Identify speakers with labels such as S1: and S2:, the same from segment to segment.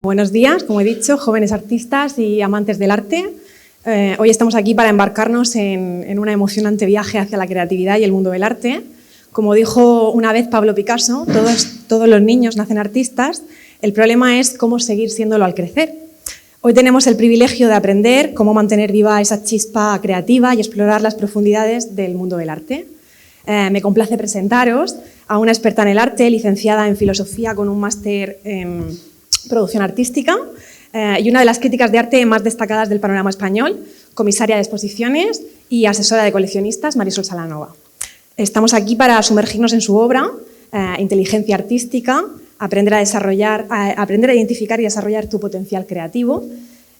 S1: Buenos días, como he dicho, jóvenes artistas y amantes del arte. Hoy estamos aquí para embarcarnos en un emocionante viaje hacia la creatividad y el mundo del arte. Como dijo una vez Pablo Picasso, todos los niños nacen artistas, el problema es cómo seguir siéndolo al crecer. Hoy tenemos el privilegio de aprender cómo mantener viva esa chispa creativa y explorar las profundidades del mundo del arte. Me complace presentaros a una experta en el arte, licenciada en filosofía con un máster en producción artística y una de las críticas de arte más destacadas del panorama español, comisaria de exposiciones y asesora de coleccionistas, Marisol Salanova. Estamos aquí para sumergirnos en su obra, inteligencia artística, aprender a identificar y desarrollar tu potencial creativo.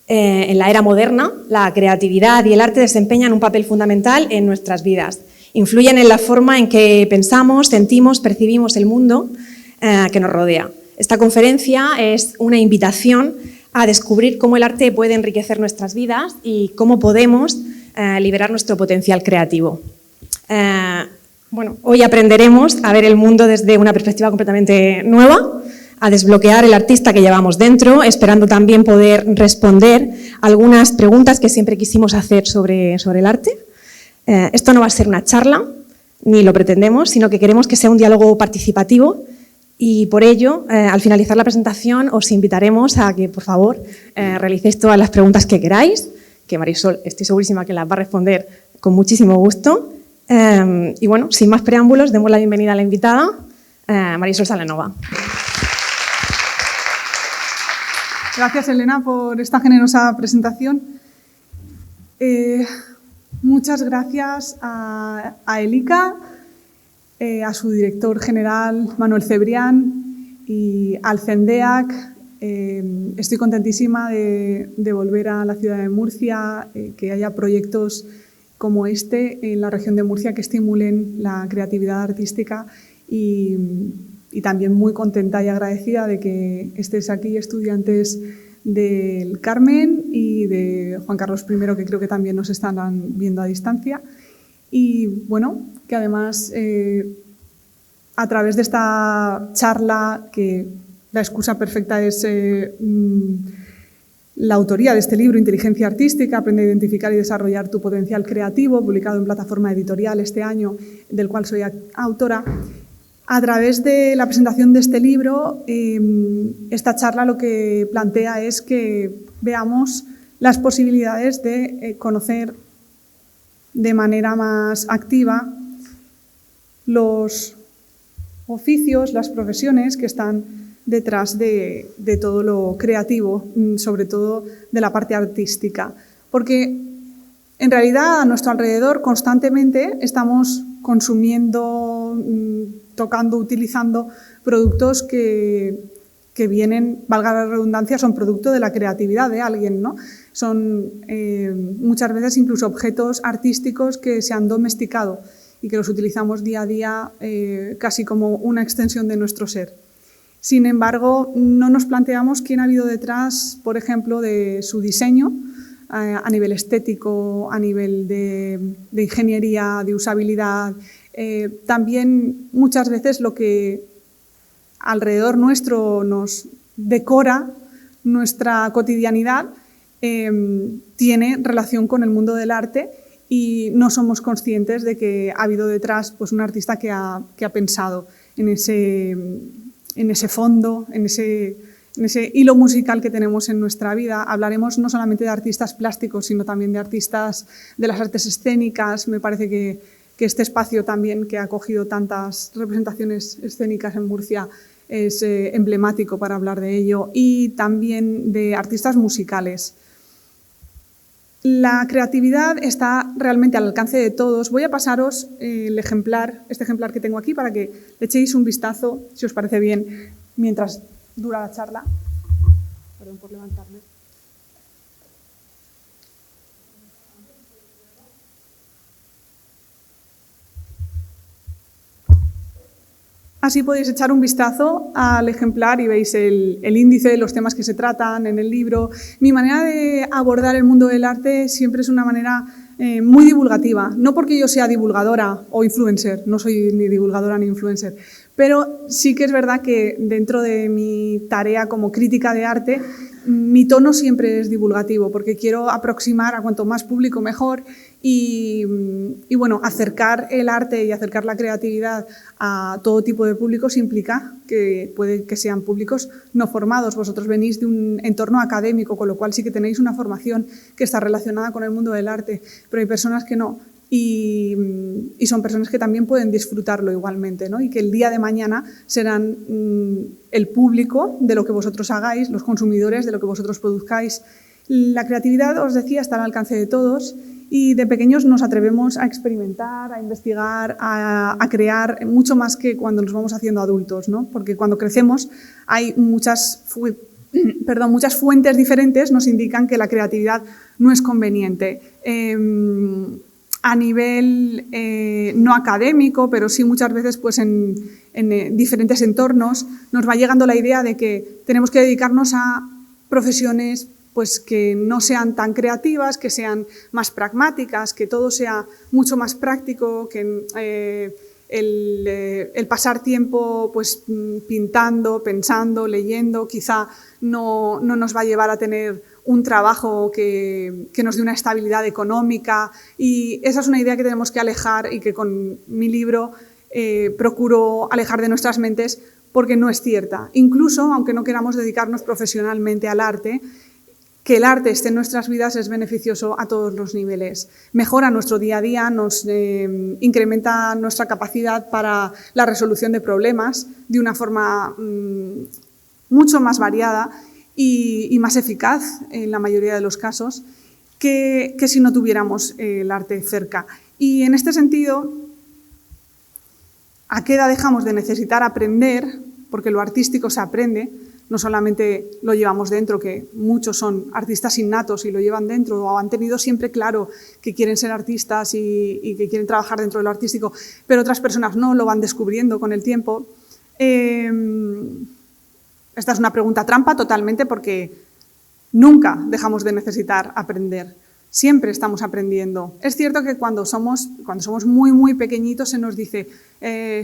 S1: En la era moderna, la creatividad y el arte desempeñan un papel fundamental en nuestras vidas. Influyen en la forma en que pensamos, sentimos, percibimos el mundo que nos rodea. Esta conferencia es una invitación a descubrir cómo el arte puede enriquecer nuestras vidas y cómo podemos liberar nuestro potencial creativo. Hoy aprenderemos a ver el mundo desde una perspectiva completamente nueva, a desbloquear el artista que llevamos dentro, esperando también poder responder algunas preguntas que siempre quisimos hacer sobre el arte. Esto no va a ser una charla, ni lo pretendemos, sino que queremos que sea un diálogo participativo. Y por ello, al finalizar la presentación, os invitaremos a que, por favor, realicéis todas las preguntas que queráis, que Marisol estoy segurísima que las va a responder con muchísimo gusto. Y bueno, sin más preámbulos, demos la bienvenida a la invitada, Marisol Salanova.
S2: Gracias, Elena, por esta generosa presentación. Muchas gracias a ELICA, a su director general, Manuel Cebrián, y al CENDEAC. Estoy contentísima de volver a la ciudad de Murcia, que haya proyectos como este en la región de Murcia que estimulen la creatividad artística y también muy contenta y agradecida de que estés aquí, estudiantes del Carmen y de Juan Carlos I, que creo que también nos están viendo a distancia. Y bueno, que además a través de esta charla, que la excusa perfecta es la autoría de este libro, Inteligencia Artística, aprende a identificar y desarrollar tu potencial creativo, publicado en Plataforma Editorial este año, del cual soy autora. A través de la presentación de este libro, esta charla lo que plantea es que veamos las posibilidades de conocer de manera más activa los oficios, las profesiones que están detrás de todo lo creativo, sobre todo de la parte artística. Porque en realidad a nuestro alrededor constantemente estamos consumiendo, tocando, utilizando productos que vienen, valga la redundancia, son producto de la creatividad de alguien, ¿no? Son muchas veces incluso objetos artísticos que se han domesticado y que los utilizamos día a día casi como una extensión de nuestro ser. Sin embargo, no nos planteamos quién ha habido detrás, por ejemplo, de su diseño a nivel estético, a nivel de ingeniería, de usabilidad. También muchas veces lo que alrededor nuestro nos decora nuestra cotidianidad tiene relación con el mundo del arte y no somos conscientes de que ha habido detrás pues, un artista que ha pensado en ese fondo, en ese hilo musical que tenemos en nuestra vida. Hablaremos no solamente de artistas plásticos, sino también de artistas de las artes escénicas. Me parece que este espacio también, que ha acogido tantas representaciones escénicas en Murcia, es emblemático para hablar de ello, y también de artistas musicales. La creatividad está realmente al alcance de todos. Voy a pasaros este ejemplar que tengo aquí para que le echéis un vistazo, si os parece bien, mientras dura la charla. Perdón por levantarme. Así podéis echar un vistazo al ejemplar y veis el índice de los temas que se tratan en el libro. Mi manera de abordar el mundo del arte siempre es una manera muy divulgativa. No porque yo sea divulgadora o influencer, no soy ni divulgadora ni influencer, Pero sí que es verdad que dentro de mi tarea como crítica de arte, mi tono siempre es divulgativo, porque quiero aproximar a cuanto más público mejor y bueno, acercar el arte y acercar la creatividad a todo tipo de públicos implica que puede que sean públicos no formados. Vosotros venís de un entorno académico, con lo cual sí que tenéis una formación que está relacionada con el mundo del arte, pero hay personas que no. Y son personas que también pueden disfrutarlo igualmente, ¿no? Y que el día de mañana serán el público de lo que vosotros hagáis, los consumidores de lo que vosotros produzcáis. La creatividad, os decía, está al alcance de todos y de pequeños nos atrevemos a experimentar, a investigar, a crear mucho más que cuando nos vamos haciendo adultos, ¿no? Porque cuando crecemos hay muchas fuentes diferentes nos indican que la creatividad no es conveniente. A nivel no académico, pero sí muchas veces pues en diferentes entornos, nos va llegando la idea de que tenemos que dedicarnos a profesiones pues, que no sean tan creativas, que sean más pragmáticas, que todo sea mucho más práctico, que el pasar tiempo pues, pintando, pensando, leyendo, quizá no nos va a llevar a tener un trabajo que nos dé una estabilidad económica, y esa es una idea que tenemos que alejar y que con mi libro procuro alejar de nuestras mentes porque no es cierta. Incluso, aunque no queramos dedicarnos profesionalmente al arte, que el arte esté en nuestras vidas es beneficioso a todos los niveles. Mejora nuestro día a día, nos incrementa nuestra capacidad para la resolución de problemas de una forma mucho más variada y más eficaz en la mayoría de los casos que si no tuviéramos el arte cerca. Y en este sentido, ¿a qué edad dejamos de necesitar aprender? Porque lo artístico se aprende, no solamente lo llevamos dentro, que muchos son artistas innatos y lo llevan dentro o han tenido siempre claro que quieren ser artistas y que quieren trabajar dentro de lo artístico, pero otras personas no, lo van descubriendo con el tiempo. Esta es una pregunta trampa totalmente porque nunca dejamos de necesitar aprender. Siempre estamos aprendiendo. Es cierto que cuando somos muy, muy pequeñitos se nos dice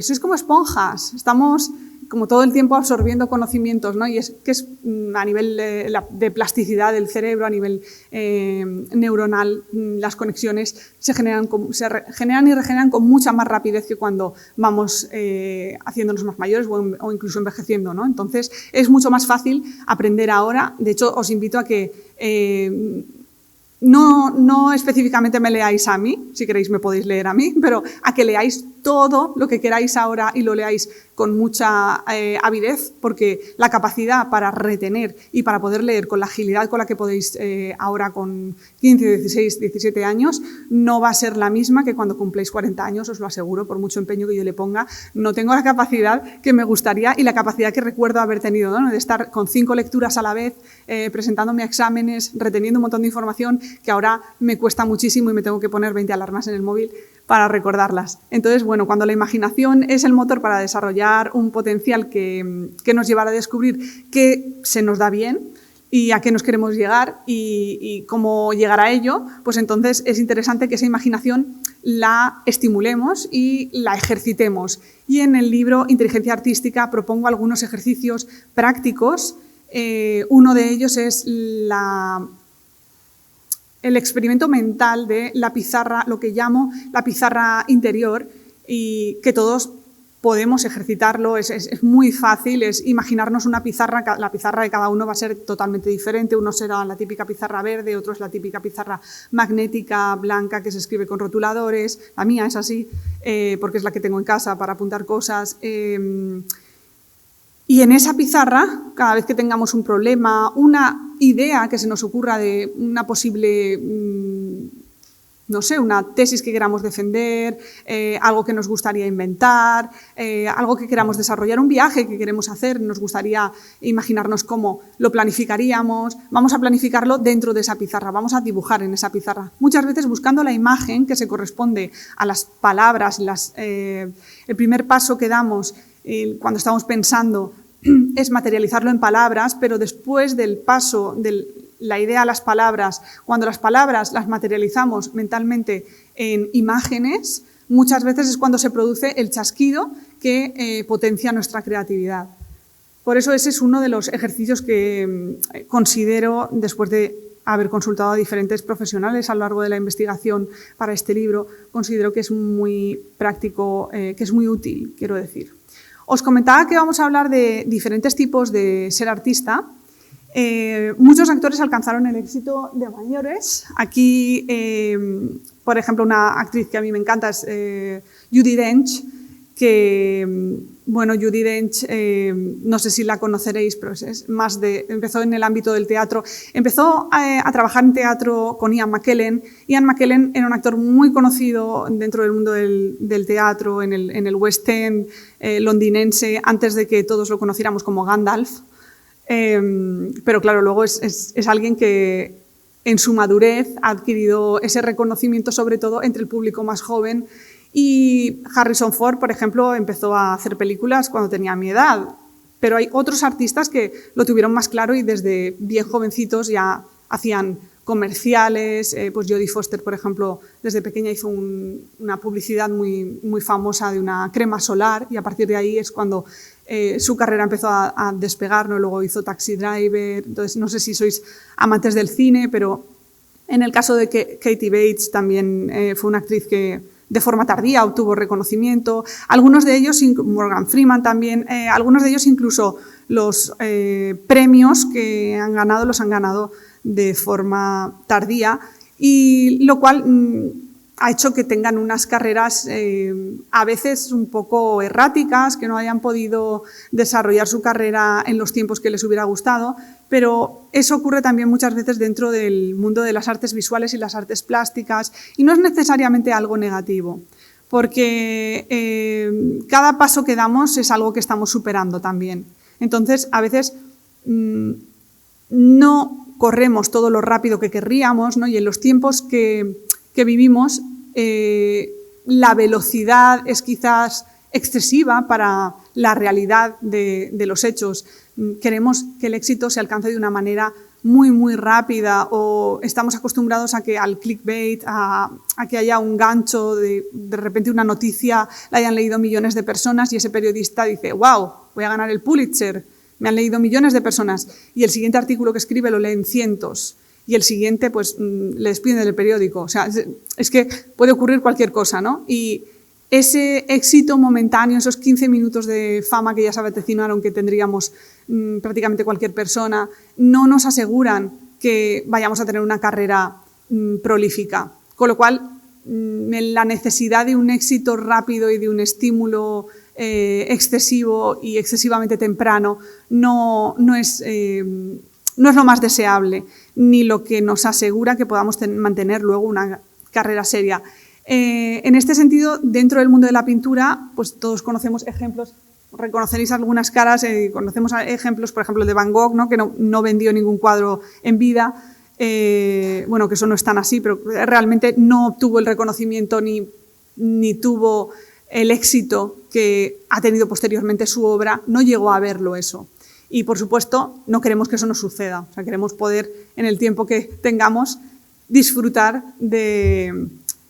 S2: sois como esponjas, estamos como todo el tiempo absorbiendo conocimientos, ¿no? Y es que es a nivel de plasticidad del cerebro, a nivel neuronal, las conexiones se generan y regeneran con mucha más rapidez que cuando vamos haciéndonos más mayores o incluso envejeciendo, ¿no? Entonces es mucho más fácil aprender ahora. De hecho, os invito a que no específicamente me leáis a mí, si queréis me podéis leer a mí, pero a que leáis todo lo que queráis ahora y lo leáis con mucha avidez, porque la capacidad para retener y para poder leer con la agilidad con la que podéis ahora con 15, 16, 17 años, no va a ser la misma que cuando cumpléis 40 años, os lo aseguro, por mucho empeño que yo le ponga. No tengo la capacidad que me gustaría y la capacidad que recuerdo haber tenido, ¿no? De estar con 5 lecturas a la vez, presentándome a exámenes, reteniendo un montón de información que ahora me cuesta muchísimo y me tengo que poner 20 alarmas en el móvil para recordarlas. Entonces, bueno, cuando la imaginación es el motor para desarrollar un potencial que nos llevará a descubrir qué se nos da bien y a qué nos queremos llegar y cómo llegar a ello, pues entonces es interesante que esa imaginación la estimulemos y la ejercitemos. Y en el libro Inteligencia Artística propongo algunos ejercicios prácticos. Uno de ellos es el experimento mental de la pizarra, lo que llamo la pizarra interior, y que todos podemos ejercitarlo. Es muy fácil, es imaginarnos una pizarra. La pizarra de cada uno va a ser totalmente diferente. Uno será la típica pizarra verde, otro es la típica pizarra magnética, blanca, que se escribe con rotuladores. La mía es así, porque es la que tengo en casa para apuntar cosas. Y en esa pizarra, cada vez que tengamos un problema, una idea que se nos ocurra de una posible, no sé, una tesis que queramos defender, algo que nos gustaría inventar, algo que queramos desarrollar, un viaje que queremos hacer, nos gustaría imaginarnos cómo lo planificaríamos, vamos a planificarlo dentro de esa pizarra, vamos a dibujar en esa pizarra. Muchas veces buscando la imagen que se corresponde a las palabras, el primer paso que damos cuando estamos pensando es materializarlo en palabras, pero después del paso de la idea a las palabras, cuando las palabras las materializamos mentalmente en imágenes, muchas veces es cuando se produce el chasquido que potencia nuestra creatividad. Por eso ese es uno de los ejercicios que considero, después de haber consultado a diferentes profesionales a lo largo de la investigación para este libro, considero que es muy práctico, que es muy útil, quiero decir. Os comentaba que vamos a hablar de diferentes tipos de ser artista. Muchos actores alcanzaron el éxito de mayores. Aquí, por ejemplo, una actriz que a mí me encanta es Judi Dench, que, bueno, Judi Dench, no sé si la conoceréis, pero empezó en el ámbito del teatro. Empezó a trabajar en teatro con Ian McKellen. Ian McKellen era un actor muy conocido dentro del mundo del teatro, en el West End londinense, antes de que todos lo conociéramos como Gandalf. Pero claro, luego es alguien que en su madurez ha adquirido ese reconocimiento, sobre todo entre el público más joven. Y Harrison Ford, por ejemplo, empezó a hacer películas cuando tenía mi edad, pero hay otros artistas que lo tuvieron más claro y desde bien jovencitos ya hacían comerciales. Pues Jodie Foster, por ejemplo, desde pequeña hizo una publicidad muy, muy famosa de una crema solar y a partir de ahí es cuando su carrera empezó a despegar, ¿no? Luego hizo Taxi Driver. Entonces, no sé si sois amantes del cine, pero en el caso de Katie Bates también fue una actriz que de forma tardía obtuvo reconocimiento. Algunos de ellos, Morgan Freeman también, algunos de ellos incluso los premios que han ganado los han ganado de forma tardía, y lo cual ha hecho que tengan unas carreras a veces un poco erráticas, que no hayan podido desarrollar su carrera en los tiempos que les hubiera gustado, pero eso ocurre también muchas veces dentro del mundo de las artes visuales y las artes plásticas, y no es necesariamente algo negativo, porque cada paso que damos es algo que estamos superando también. Entonces, a veces no corremos todo lo rápido que querríamos, ¿no? Y en los tiempos que vivimos, la velocidad es quizás excesiva para la realidad de los hechos. Queremos que el éxito se alcance de una manera muy, muy rápida, o estamos acostumbrados a que al clickbait, a que haya un gancho, de repente una noticia la hayan leído millones de personas y ese periodista dice, wow, voy a ganar el Pulitzer, me han leído millones de personas, y el siguiente artículo que escribe lo leen cientos. Y el siguiente, pues, le despiden del periódico. O sea, es que puede ocurrir cualquier cosa, ¿no? Y ese éxito momentáneo, esos 15 minutos de fama que ya se vaticinaron que tendríamos prácticamente cualquier persona, no nos aseguran que vayamos a tener una carrera prolífica. Con lo cual, la necesidad de un éxito rápido y de un estímulo excesivo y excesivamente temprano no es lo más deseable, ni lo que nos asegura que podamos mantener luego una carrera seria. En este sentido, dentro del mundo de la pintura, pues todos conocemos ejemplos, reconoceréis algunas caras, conocemos ejemplos, por ejemplo, de Van Gogh, ¿no? Que no vendió ningún cuadro en vida, bueno, que eso no es tan así, pero realmente no obtuvo el reconocimiento ni tuvo el éxito que ha tenido posteriormente su obra, no llegó a verlo eso. Y, por supuesto, no queremos que eso nos suceda. O sea, queremos poder, en el tiempo que tengamos, disfrutar de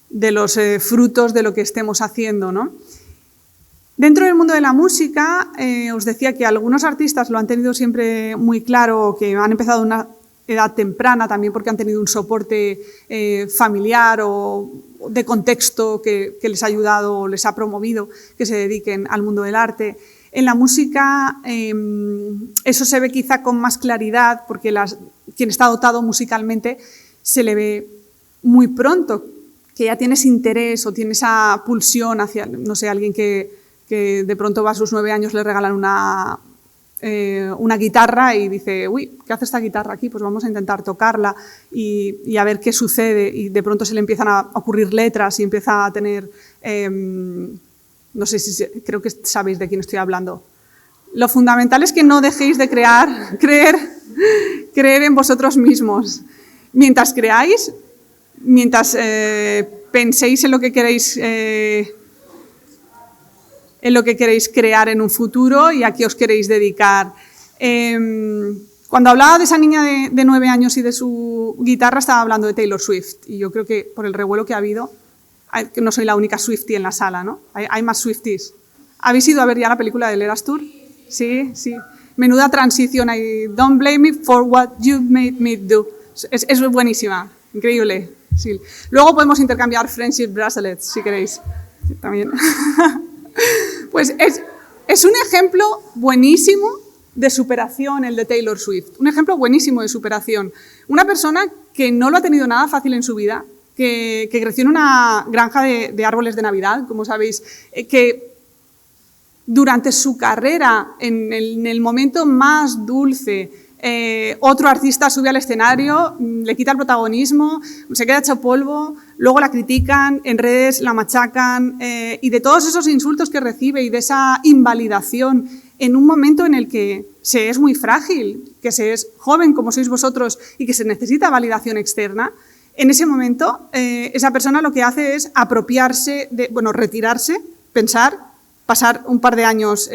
S2: los frutos de lo que estemos haciendo, ¿no? Dentro del mundo de la música, os decía que algunos artistas lo han tenido siempre muy claro, que han empezado a una edad temprana, también porque han tenido un soporte familiar o de contexto que les ha ayudado o les ha promovido que se dediquen al mundo del arte. En la música eso se ve quizá con más claridad porque quien está dotado musicalmente se le ve muy pronto, que ya tienes interés o tienes esa pulsión hacia, no sé, alguien que de pronto va a sus 9 años, le regalan una guitarra y dice, uy, ¿qué hace esta guitarra aquí? Pues vamos a intentar tocarla y a ver qué sucede, y de pronto se le empiezan a ocurrir letras y empieza a tener... no sé si creo que sabéis de quién estoy hablando. Lo fundamental es que no dejéis de creer en vosotros mismos. Mientras creáis, mientras penséis en lo que queréis crear en un futuro y a qué os queréis dedicar. Cuando hablaba de esa niña de 9 años y de su guitarra, estaba hablando de Taylor Swift, y yo creo que por el revuelo que ha habido, no soy la única Swiftie en la sala, ¿no? Hay más Swifties. ¿Habéis ido a ver ya la película del Eras Tour? Sí, sí. Menuda transición ahí. Don't blame me for what you made me do. Es buenísima, increíble. Sí. Luego podemos intercambiar friendship bracelets, si queréis. Sí, también. Pues es un ejemplo buenísimo de superación, el de Taylor Swift. Un ejemplo buenísimo de superación. Una persona que no lo ha tenido nada fácil en su vida, que creció en una granja de árboles de Navidad, como sabéis, que durante su carrera, en el momento más dulce, otro artista sube al escenario, le quita el protagonismo, se queda hecho polvo, luego la critican, en redes la machacan, y de todos esos insultos que recibe y de esa invalidación en un momento en el que se es muy frágil, que se es joven como sois vosotros y que se necesita validación externa, en ese momento esa persona lo que hace es apropiarse, retirarse, pensar, pasar un par de años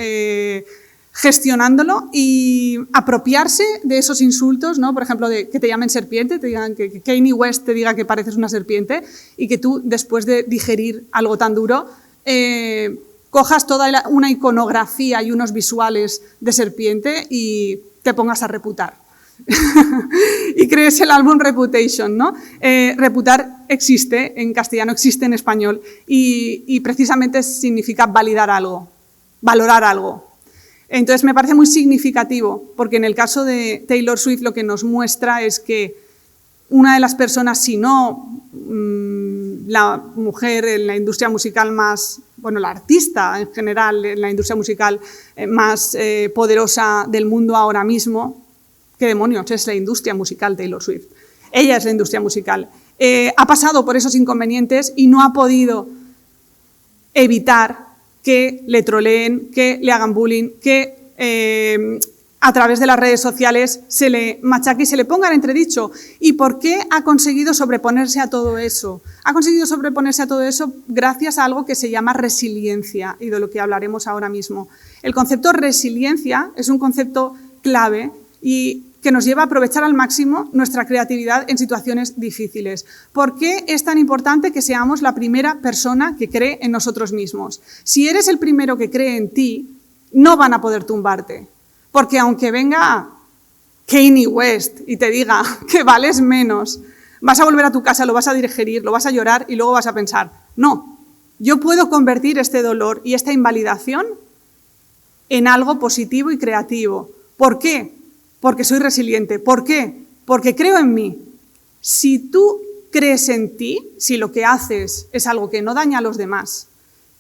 S2: gestionándolo y apropiarse de esos insultos, ¿no? Por ejemplo, de que te llamen serpiente, te digan que Kanye West te diga que pareces una serpiente y que tú, después de digerir algo tan duro, cojas toda una iconografía y unos visuales de serpiente y te pongas a reputar. Y crees el álbum Reputation, ¿no? Reputar existe en castellano, existe en español y precisamente significa validar algo, valorar algo. Entonces me parece muy significativo porque en el caso de Taylor Swift lo que nos muestra es que una de las personas, si no la mujer en la industria musical más, la artista en general en la industria musical más poderosa del mundo ahora mismo, ¿qué demonios es la industria musical Taylor Swift? Ella es la industria musical. Ha pasado por esos inconvenientes y no ha podido evitar que le troleen, que le hagan bullying, que a través de las redes sociales se le machaque y se le ponga en entredicho. ¿Y por qué ha conseguido sobreponerse a todo eso? Ha conseguido sobreponerse a todo eso gracias a algo que se llama resiliencia y de lo que hablaremos ahora mismo. El concepto resiliencia es un concepto clave y que nos lleva a aprovechar al máximo nuestra creatividad en situaciones difíciles. ¿Por qué es tan importante que seamos la primera persona que cree en nosotros mismos? Si eres el primero que cree en ti, no van a poder tumbarte. Porque aunque venga Kanye West y te diga que vales menos, vas a volver a tu casa, lo vas a digerir, lo vas a llorar y luego vas a pensar, no, yo puedo convertir este dolor y esta invalidación en algo positivo y creativo. ¿Por qué? Porque soy resiliente. ¿Por qué? Porque creo en mí. Si tú crees en ti, si lo que haces es algo que no daña a los demás,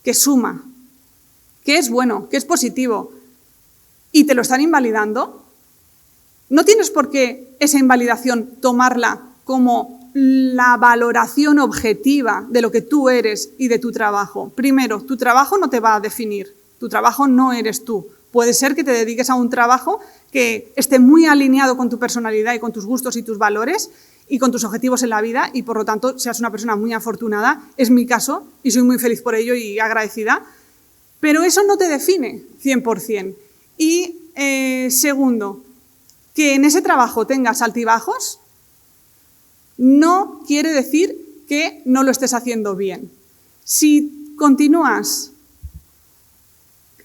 S2: que suma, que es bueno, que es positivo, y te lo están invalidando, no tienes por qué esa invalidación tomarla como la valoración objetiva de lo que tú eres y de tu trabajo. Primero, tu trabajo no te va a definir, tu trabajo no eres tú. Puede ser que te dediques a un trabajo que esté muy alineado con tu personalidad y con tus gustos y tus valores y con tus objetivos en la vida y por lo tanto seas una persona muy afortunada. Es mi caso y soy muy feliz por ello y agradecida, pero eso no te define 100%. Y segundo, que en ese trabajo tengas altibajos no quiere decir que no lo estés haciendo bien. Si continúas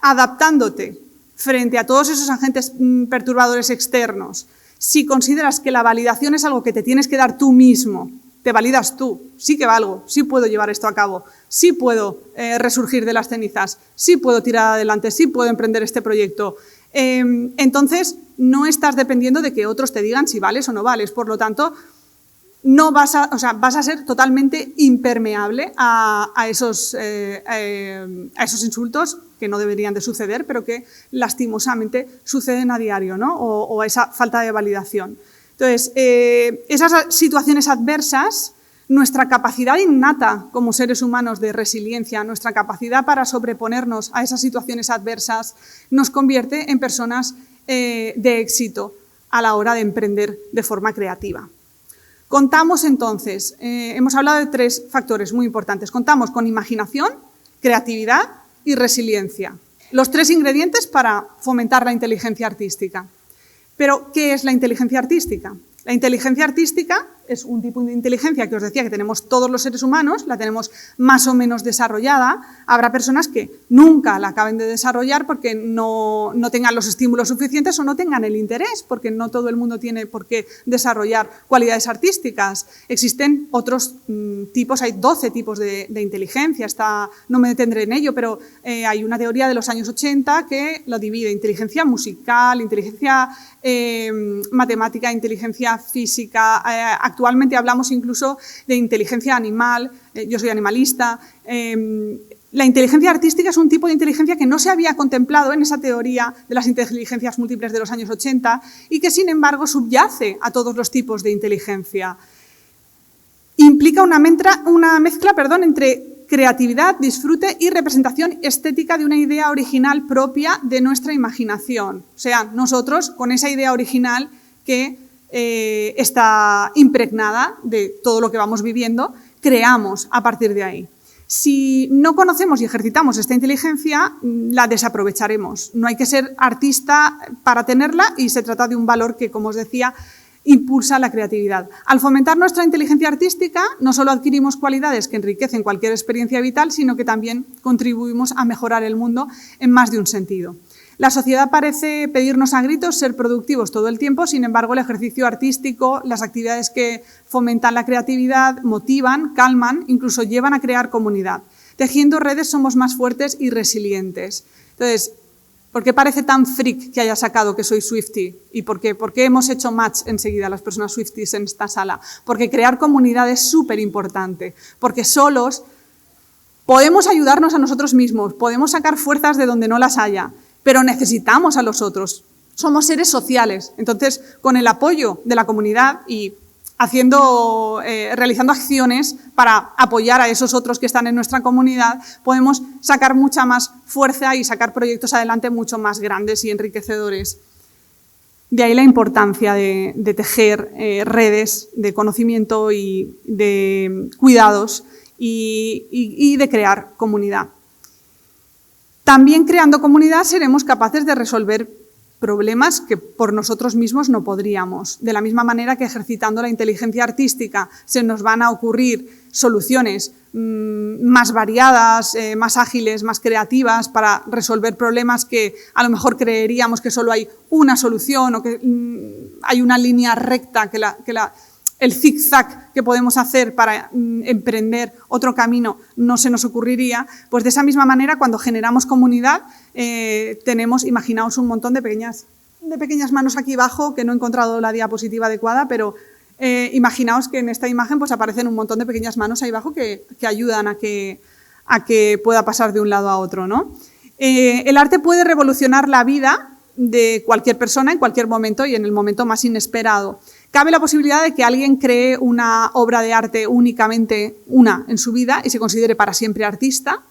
S2: adaptándote frente a todos esos agentes perturbadores externos, si consideras que la validación es algo que te tienes que dar tú mismo, te validas tú, sí que valgo, sí puedo llevar esto a cabo, sí puedo resurgir de las cenizas, sí puedo tirar adelante, sí puedo emprender este proyecto, entonces no estás dependiendo de que otros te digan si vales o no vales, por lo tanto, no vas a ser totalmente impermeable a esos insultos que no deberían de suceder, pero que lastimosamente suceden a diario, ¿no? O a esa falta de validación. Entonces, esas situaciones adversas, nuestra capacidad innata como seres humanos de resiliencia, nuestra capacidad para sobreponernos a esas situaciones adversas, nos convierte en personas de éxito a la hora de emprender de forma creativa. Contamos entonces, hemos hablado de 3 factores muy importantes. Contamos con imaginación, creatividad y resiliencia. Los 3 ingredientes para fomentar la inteligencia artística. Pero, ¿qué es la inteligencia artística? La inteligencia artística es un tipo de inteligencia que os decía que tenemos todos los seres humanos, la tenemos más o menos desarrollada. Habrá personas que nunca la acaben de desarrollar porque no tengan los estímulos suficientes o no tengan el interés, porque no todo el mundo tiene por qué desarrollar cualidades artísticas. Existen otros tipos, hay 12 tipos de inteligencia, no me detendré en ello, pero hay una teoría de los años 80 que lo divide: inteligencia musical, inteligencia matemática, inteligencia física. Actualmente hablamos incluso de inteligencia animal, yo soy animalista. La inteligencia artística es un tipo de inteligencia que no se había contemplado en esa teoría de las inteligencias múltiples de los años 80 y que, sin embargo, subyace a todos los tipos de inteligencia. Implica una mezcla entre creatividad, disfrute y representación estética de una idea original propia de nuestra imaginación. O sea, nosotros, con esa idea original que está impregnada de todo lo que vamos viviendo, creamos a partir de ahí. Si no conocemos y ejercitamos esta inteligencia, la desaprovecharemos. No hay que ser artista para tenerla y se trata de un valor que, como os decía, impulsa la creatividad. Al fomentar nuestra inteligencia artística, no solo adquirimos cualidades que enriquecen cualquier experiencia vital, sino que también contribuimos a mejorar el mundo en más de un sentido. La sociedad parece pedirnos a gritos ser productivos todo el tiempo, sin embargo, el ejercicio artístico, las actividades que fomentan la creatividad, motivan, calman, incluso llevan a crear comunidad. Tejiendo redes somos más fuertes y resilientes. Entonces, ¿por qué parece tan freak que haya sacado que soy Swiftie? ¿Y por qué hemos hecho match enseguida las personas Swifties en esta sala? Porque crear comunidad es súper importante, porque solos podemos ayudarnos a nosotros mismos, podemos sacar fuerzas de donde no las haya, pero necesitamos a los otros. Somos seres sociales, entonces con el apoyo de la comunidad y realizando acciones para apoyar a esos otros que están en nuestra comunidad, podemos sacar mucha más fuerza y sacar proyectos adelante mucho más grandes y enriquecedores. De ahí la importancia de tejer redes de conocimiento y de cuidados y de crear comunidad. También creando comunidad seremos capaces de resolver problemas que por nosotros mismos no podríamos. De la misma manera que ejercitando la inteligencia artística se nos van a ocurrir soluciones más variadas, más ágiles, más creativas para resolver problemas que a lo mejor creeríamos que solo hay una solución o que hay una línea recta, el zigzag que podemos hacer para emprender otro camino no se nos ocurriría. Pues de esa misma manera, cuando generamos comunidad, tenemos, imaginaos, un montón de pequeñas manos aquí abajo, que no he encontrado la diapositiva adecuada, pero imaginaos que en esta imagen pues aparecen un montón de pequeñas manos ahí abajo que ayudan a que pueda pasar de un lado a otro, ¿no? El arte puede revolucionar la vida de cualquier persona en cualquier momento y en el momento más inesperado. Cabe la posibilidad de que alguien cree una obra de arte únicamente una en su vida y se considere para siempre artista.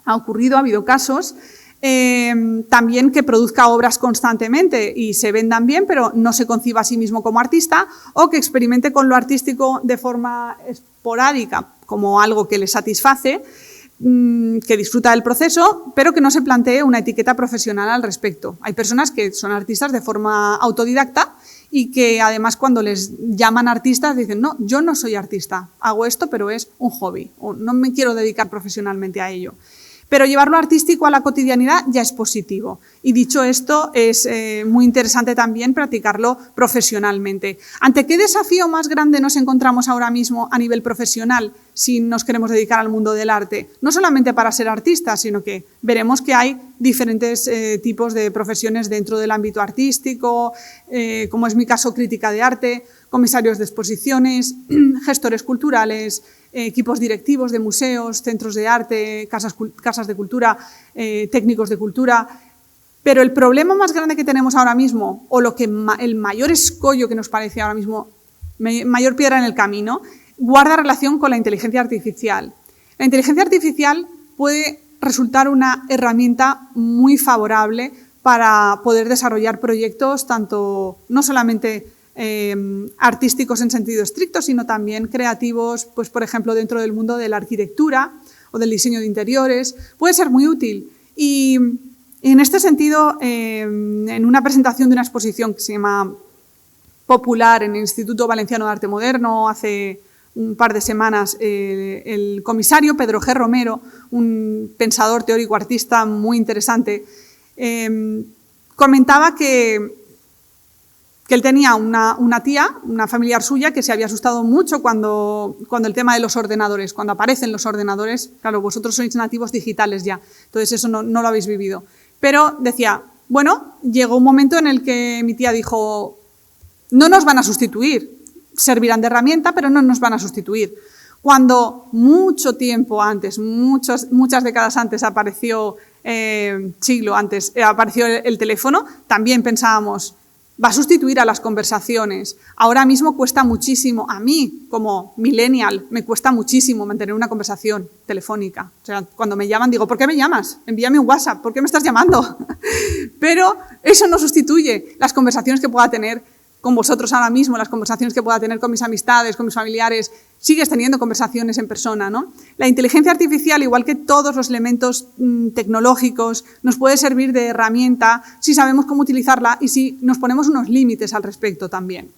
S2: Ha ocurrido, ha habido casos. También que produzca obras constantemente y se vendan bien, pero no se conciba a sí mismo como artista, o que experimente con lo artístico de forma esporádica, como algo que le satisface, que disfruta del proceso, pero que no se plantee una etiqueta profesional al respecto. Hay personas que son artistas de forma autodidacta y que además cuando les llaman artistas dicen: no, yo no soy artista, hago esto pero es un hobby, o no me quiero dedicar profesionalmente a ello. Pero llevarlo artístico a la cotidianidad ya es positivo. Y dicho esto, es muy interesante también practicarlo profesionalmente. ¿Ante qué desafío más grande nos encontramos ahora mismo a nivel profesional si nos queremos dedicar al mundo del arte? No solamente para ser artistas, sino que veremos que hay diferentes tipos de profesiones dentro del ámbito artístico, como es mi caso, crítica de arte, comisarios de exposiciones, gestores culturales, equipos directivos de museos, centros de arte, casas de cultura, técnicos de cultura. Pero el problema más grande que tenemos ahora mismo, o el mayor escollo que nos parece ahora mismo, mayor piedra en el camino, guarda relación con la inteligencia artificial. La inteligencia artificial puede resultar una herramienta muy favorable para poder desarrollar proyectos tanto, no solamente artísticos en sentido estricto, sino también creativos, pues por ejemplo dentro del mundo de la arquitectura o del diseño de interiores. Puede ser muy útil y en este sentido, en una presentación de una exposición que se llama popular en el Instituto Valenciano de Arte Moderno hace un par de semanas, el comisario Pedro G. Romero, un pensador teórico artista muy interesante, comentaba que él tenía una tía, una familiar suya, que se había asustado mucho cuando el tema de los ordenadores, cuando aparecen los ordenadores. Claro, vosotros sois nativos digitales ya, entonces eso no lo habéis vivido. Pero decía, bueno, llegó un momento en el que mi tía dijo, no nos van a sustituir, servirán de herramienta, pero no nos van a sustituir. Cuando mucho tiempo antes, muchas décadas antes apareció, siglo antes, apareció el teléfono, también pensábamos, va a sustituir a las conversaciones. Ahora mismo cuesta muchísimo, a mí como millennial, me cuesta muchísimo mantener una conversación telefónica. O sea, cuando me llaman digo, ¿por qué me llamas? Envíame un WhatsApp, ¿por qué me estás llamando? Pero eso no sustituye las conversaciones que pueda tener con vosotros ahora mismo, las conversaciones que pueda tener con mis amistades, con mis familiares. Sigues teniendo conversaciones en persona, ¿no? La inteligencia artificial, igual que todos los elementos tecnológicos, nos puede servir de herramienta si sabemos cómo utilizarla y si nos ponemos unos límites al respecto también.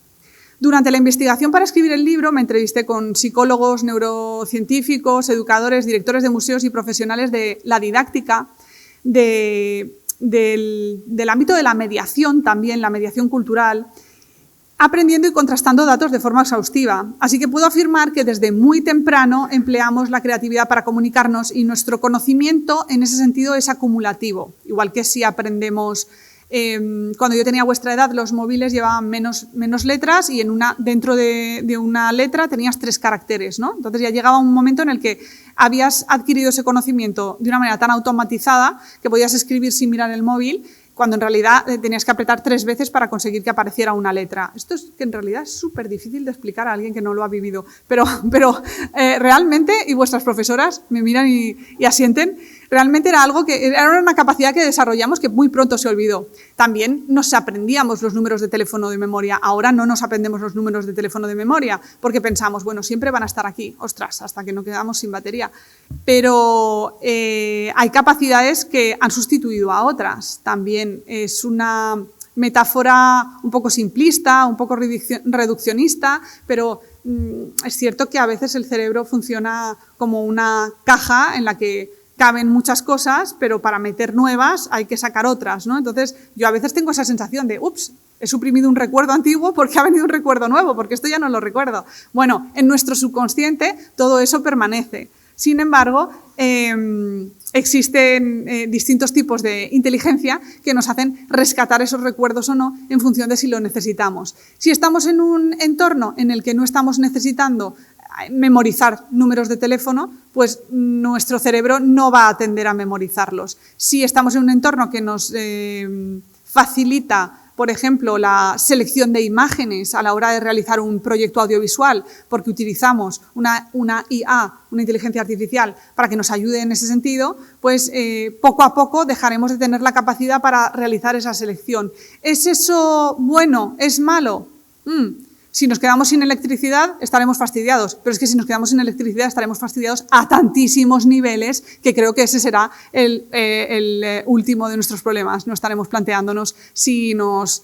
S2: Durante la investigación para escribir el libro me entrevisté con psicólogos, neurocientíficos, educadores, directores de museos y profesionales de la didáctica, del ámbito de la mediación también, la mediación cultural, aprendiendo y contrastando datos de forma exhaustiva. Así que puedo afirmar que desde muy temprano empleamos la creatividad para comunicarnos y nuestro conocimiento en ese sentido es acumulativo. Igual que si aprendemos, cuando yo tenía vuestra edad, los móviles llevaban menos letras y dentro de una letra tenías 3 caracteres, ¿no? Entonces ya llegaba un momento en el que habías adquirido ese conocimiento de una manera tan automatizada que podías escribir sin mirar el móvil, cuando en realidad tenías que apretar 3 veces para conseguir que apareciera una letra. Esto es que en realidad es súper difícil de explicar a alguien que no lo ha vivido, pero realmente, y vuestras profesoras me miran y asienten, realmente era algo que era una capacidad que desarrollamos que muy pronto se olvidó. También nos aprendíamos los números de teléfono de memoria, ahora no nos aprendemos los números de teléfono de memoria, porque pensamos, bueno, siempre van a estar aquí, ostras, hasta que no quedamos sin batería. Pero hay capacidades que han sustituido a otras. También es una metáfora un poco simplista, un poco reduccionista, pero es cierto que a veces el cerebro funciona como una caja en la que caben muchas cosas, pero para meter nuevas hay que sacar otras, ¿no? Entonces, yo a veces tengo esa sensación de, ups, he suprimido un recuerdo antiguo porque ha venido un recuerdo nuevo, porque esto ya no lo recuerdo. Bueno, en nuestro subconsciente todo eso permanece. Sin embargo, existen distintos tipos de inteligencia que nos hacen rescatar esos recuerdos o no en función de si lo necesitamos. Si estamos en un entorno en el que no estamos necesitando memorizar números de teléfono, pues nuestro cerebro no va a tender a memorizarlos. Si estamos en un entorno que nos facilita, por ejemplo, la selección de imágenes a la hora de realizar un proyecto audiovisual, porque utilizamos una IA, una inteligencia artificial, para que nos ayude en ese sentido, pues poco a poco dejaremos de tener la capacidad para realizar esa selección. ¿Es eso bueno? ¿Es malo? Si nos quedamos sin electricidad, estaremos fastidiados, pero es que si nos quedamos sin electricidad estaremos fastidiados a tantísimos niveles que creo que ese será el último de nuestros problemas. No estaremos planteándonos si hemos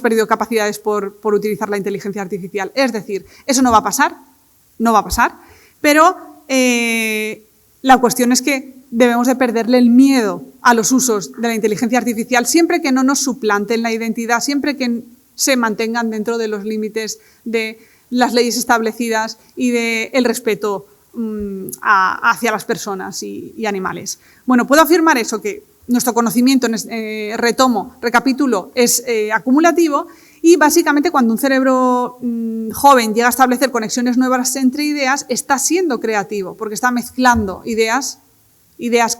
S2: perdido capacidades por utilizar la inteligencia artificial. Es decir, eso no va a pasar, pero la cuestión es que debemos de perderle el miedo a los usos de la inteligencia artificial siempre que no nos suplanten la identidad, siempre que se mantengan dentro de los límites de las leyes establecidas y del respeto hacia las personas y animales. Bueno, puedo afirmar eso, que nuestro conocimiento, recapitulo, es acumulativo y básicamente cuando un cerebro joven llega a establecer conexiones nuevas entre ideas, está siendo creativo, porque está mezclando ideas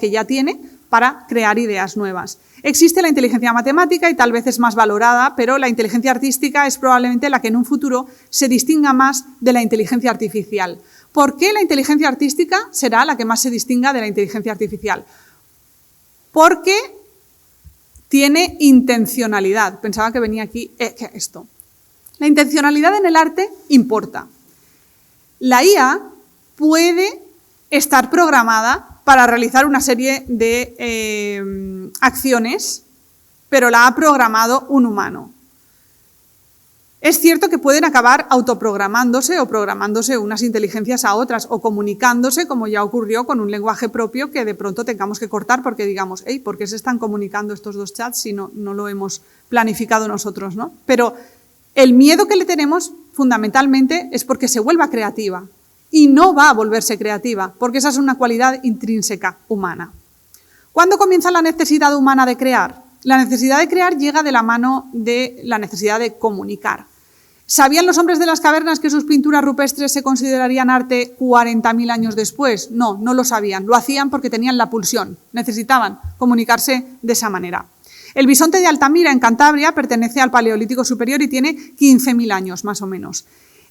S2: que ya tiene para crear ideas nuevas. Existe la inteligencia matemática y tal vez es más valorada, pero la inteligencia artística es probablemente la que en un futuro se distinga más de la inteligencia artificial. ¿Por qué la inteligencia artística será la que más se distinga de la inteligencia artificial? Porque tiene intencionalidad. Pensaba que venía aquí esto. La intencionalidad en el arte importa. La IA puede estar programada para realizar una serie de acciones, pero la ha programado un humano. Es cierto que pueden acabar autoprogramándose o programándose unas inteligencias a otras o comunicándose, como ya ocurrió con un lenguaje propio que de pronto tengamos que cortar porque digamos, hey, ¿por qué se están comunicando estos dos chats si no lo hemos planificado nosotros, ¿no? Pero el miedo que le tenemos fundamentalmente es porque se vuelva creativa y no va a volverse creativa porque esa es una cualidad intrínseca humana. ¿Cuándo comienza la necesidad humana de crear? La necesidad de crear llega de la mano de la necesidad de comunicar. ¿Sabían los hombres de las cavernas que sus pinturas rupestres se considerarían arte 40.000 años después? No, no lo sabían. Lo hacían porque tenían la pulsión. Necesitaban comunicarse de esa manera. El bisonte de Altamira, en Cantabria, pertenece al Paleolítico Superior y tiene 15.000 años, más o menos.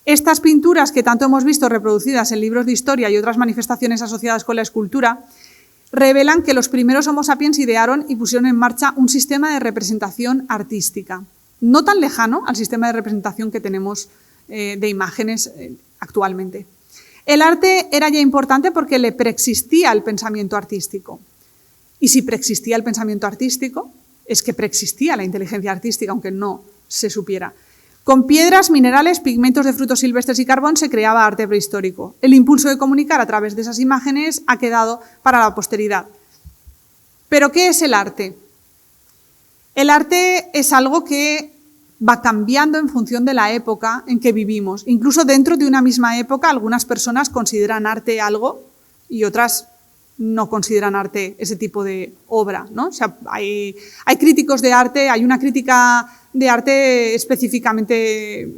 S2: Estas pinturas que tanto hemos visto reproducidas en libros de historia y otras manifestaciones asociadas con la escultura revelan que los primeros Homo sapiens idearon y pusieron en marcha un sistema de representación artística, no tan lejano al sistema de representación que tenemos de imágenes actualmente. El arte era ya importante porque le preexistía el pensamiento artístico. Y si preexistía el pensamiento artístico, es que preexistía la inteligencia artística, aunque no se supiera. Con piedras, minerales, pigmentos de frutos silvestres y carbón se creaba arte prehistórico. El impulso de comunicar a través de esas imágenes ha quedado para la posteridad. ¿Pero qué es el arte? El arte es algo que va cambiando en función de la época en que vivimos. Incluso dentro de una misma época, algunas personas consideran arte algo y otras no consideran arte ese tipo de obra, ¿no? O sea, hay críticos de arte, hay una crítica de arte específicamente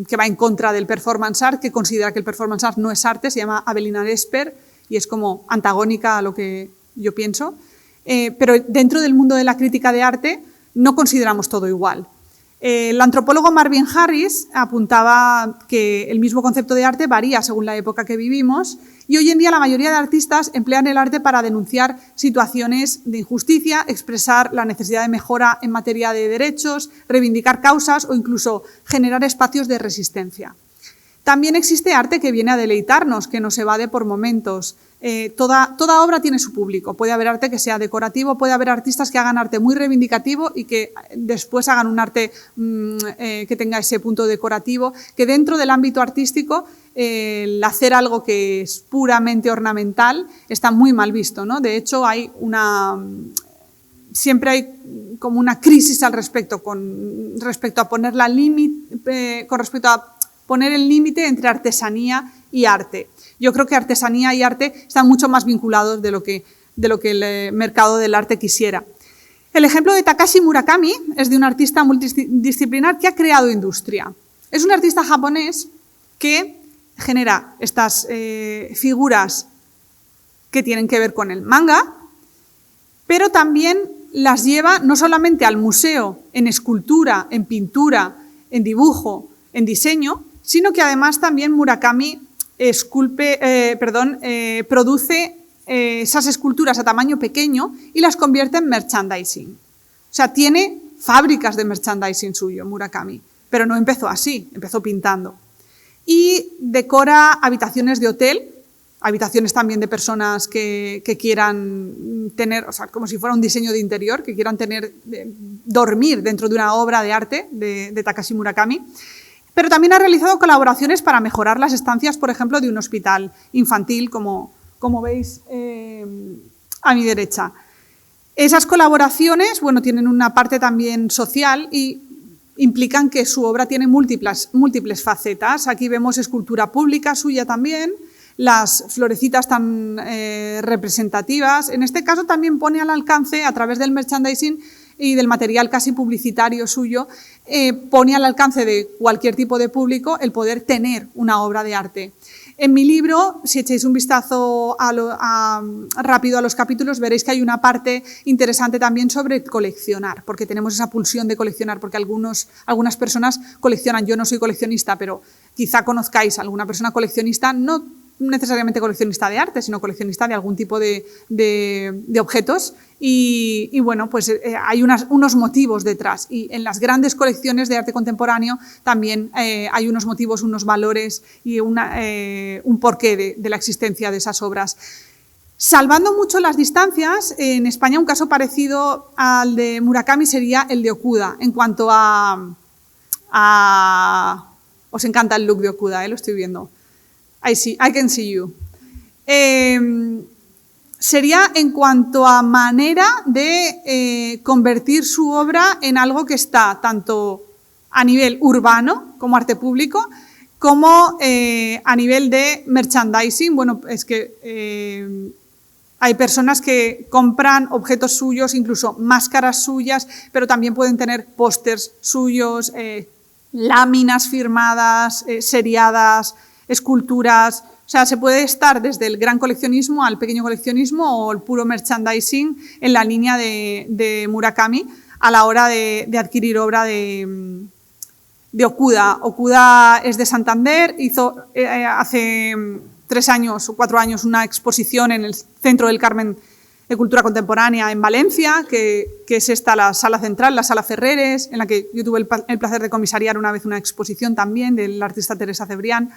S2: que va en contra del performance art, que considera que el performance art no es arte, se llama Avelina Lesper y es como antagónica a lo que yo pienso. Pero dentro del mundo de la crítica de arte no consideramos todo igual. El antropólogo Marvin Harris apuntaba que el mismo concepto de arte varía según la época que vivimos y hoy en día la mayoría de artistas emplean el arte para denunciar situaciones de injusticia, expresar la necesidad de mejora en materia de derechos, reivindicar causas o incluso generar espacios de resistencia. También existe arte que viene a deleitarnos, que nos evade por momentos. Toda obra tiene su público. Puede haber arte que sea decorativo, puede haber artistas que hagan arte muy reivindicativo y que después hagan un arte que tenga ese punto decorativo, que dentro del ámbito artístico el hacer algo que es puramente ornamental está muy mal visto, ¿no? De hecho, siempre hay como una crisis al respecto con respecto a poner el límite entre artesanía y arte. Yo creo que artesanía y arte están mucho más vinculados de lo que el mercado del arte quisiera. El ejemplo de Takashi Murakami es de un artista multidisciplinar que ha creado industria. Es un artista japonés que genera estas figuras que tienen que ver con el manga, pero también las lleva no solamente al museo, en escultura, en pintura, en dibujo, en diseño, sino que además también Murakami produce esas esculturas a tamaño pequeño y las convierte en merchandising. O sea, tiene fábricas de merchandising suyo, Murakami, pero no empezó así, empezó pintando. Y decora habitaciones de hotel, habitaciones también de personas que quieran tener, o sea, como si fuera un diseño de interior, que quieran dormir dentro de una obra de arte de Takashi Murakami. Pero también ha realizado colaboraciones para mejorar las estancias, por ejemplo, de un hospital infantil, como veis a mi derecha. Esas colaboraciones, bueno, tienen una parte también social y implican que su obra tiene múltiples facetas. Aquí vemos escultura pública suya también, las florecitas tan representativas. En este caso también pone al alcance, a través del merchandising y del material casi publicitario suyo, pone al alcance de cualquier tipo de público el poder tener una obra de arte. En mi libro, si echáis un vistazo rápido a los capítulos, veréis que hay una parte interesante también sobre coleccionar, porque tenemos esa pulsión de coleccionar, porque algunas personas coleccionan. Yo no soy coleccionista, pero quizá conozcáis a alguna persona coleccionista, no necesariamente coleccionista de arte, sino coleccionista de algún tipo de objetos y bueno, pues hay unos motivos detrás y en las grandes colecciones de arte contemporáneo también hay unos motivos, unos valores y un porqué de la existencia de esas obras. Salvando mucho las distancias, en España un caso parecido al de Murakami sería el de Okuda en cuanto a Os encanta el look de Okuda, lo estoy viendo. I can see you. Sería en cuanto a manera de convertir su obra en algo que está tanto a nivel urbano, como arte público, como a nivel de merchandising. Bueno, es que hay personas que compran objetos suyos, incluso máscaras suyas, pero también pueden tener pósters suyos, láminas firmadas, seriadas, esculturas. O sea, se puede estar desde el gran coleccionismo al pequeño coleccionismo o el puro merchandising en la línea de Murakami a la hora de adquirir obra de Okuda. Okuda es de Santander, hizo hace 3 años o 4 años una exposición en el Centro del Carmen de Cultura Contemporánea en Valencia, que es esta la sala central, la sala Ferreres, en la que yo tuve el placer de comisariar una vez una exposición también del artista Teresa Cebrián,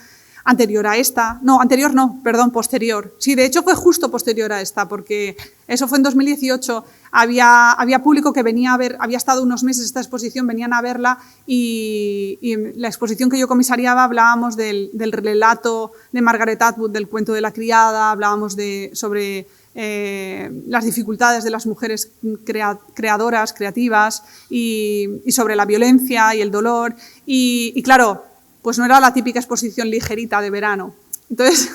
S2: anterior a esta. No, anterior no, perdón, posterior. Sí, de hecho fue justo posterior a esta, porque eso fue en 2018. Había público que venía a ver, había estado unos meses esta exposición, venían a verla y en la exposición que yo comisariaba hablábamos del relato de Margaret Atwood, del cuento de la criada, hablábamos sobre las dificultades de las mujeres creadoras, creativas y sobre la violencia y el dolor y claro, pues no era la típica exposición ligerita de verano. Entonces,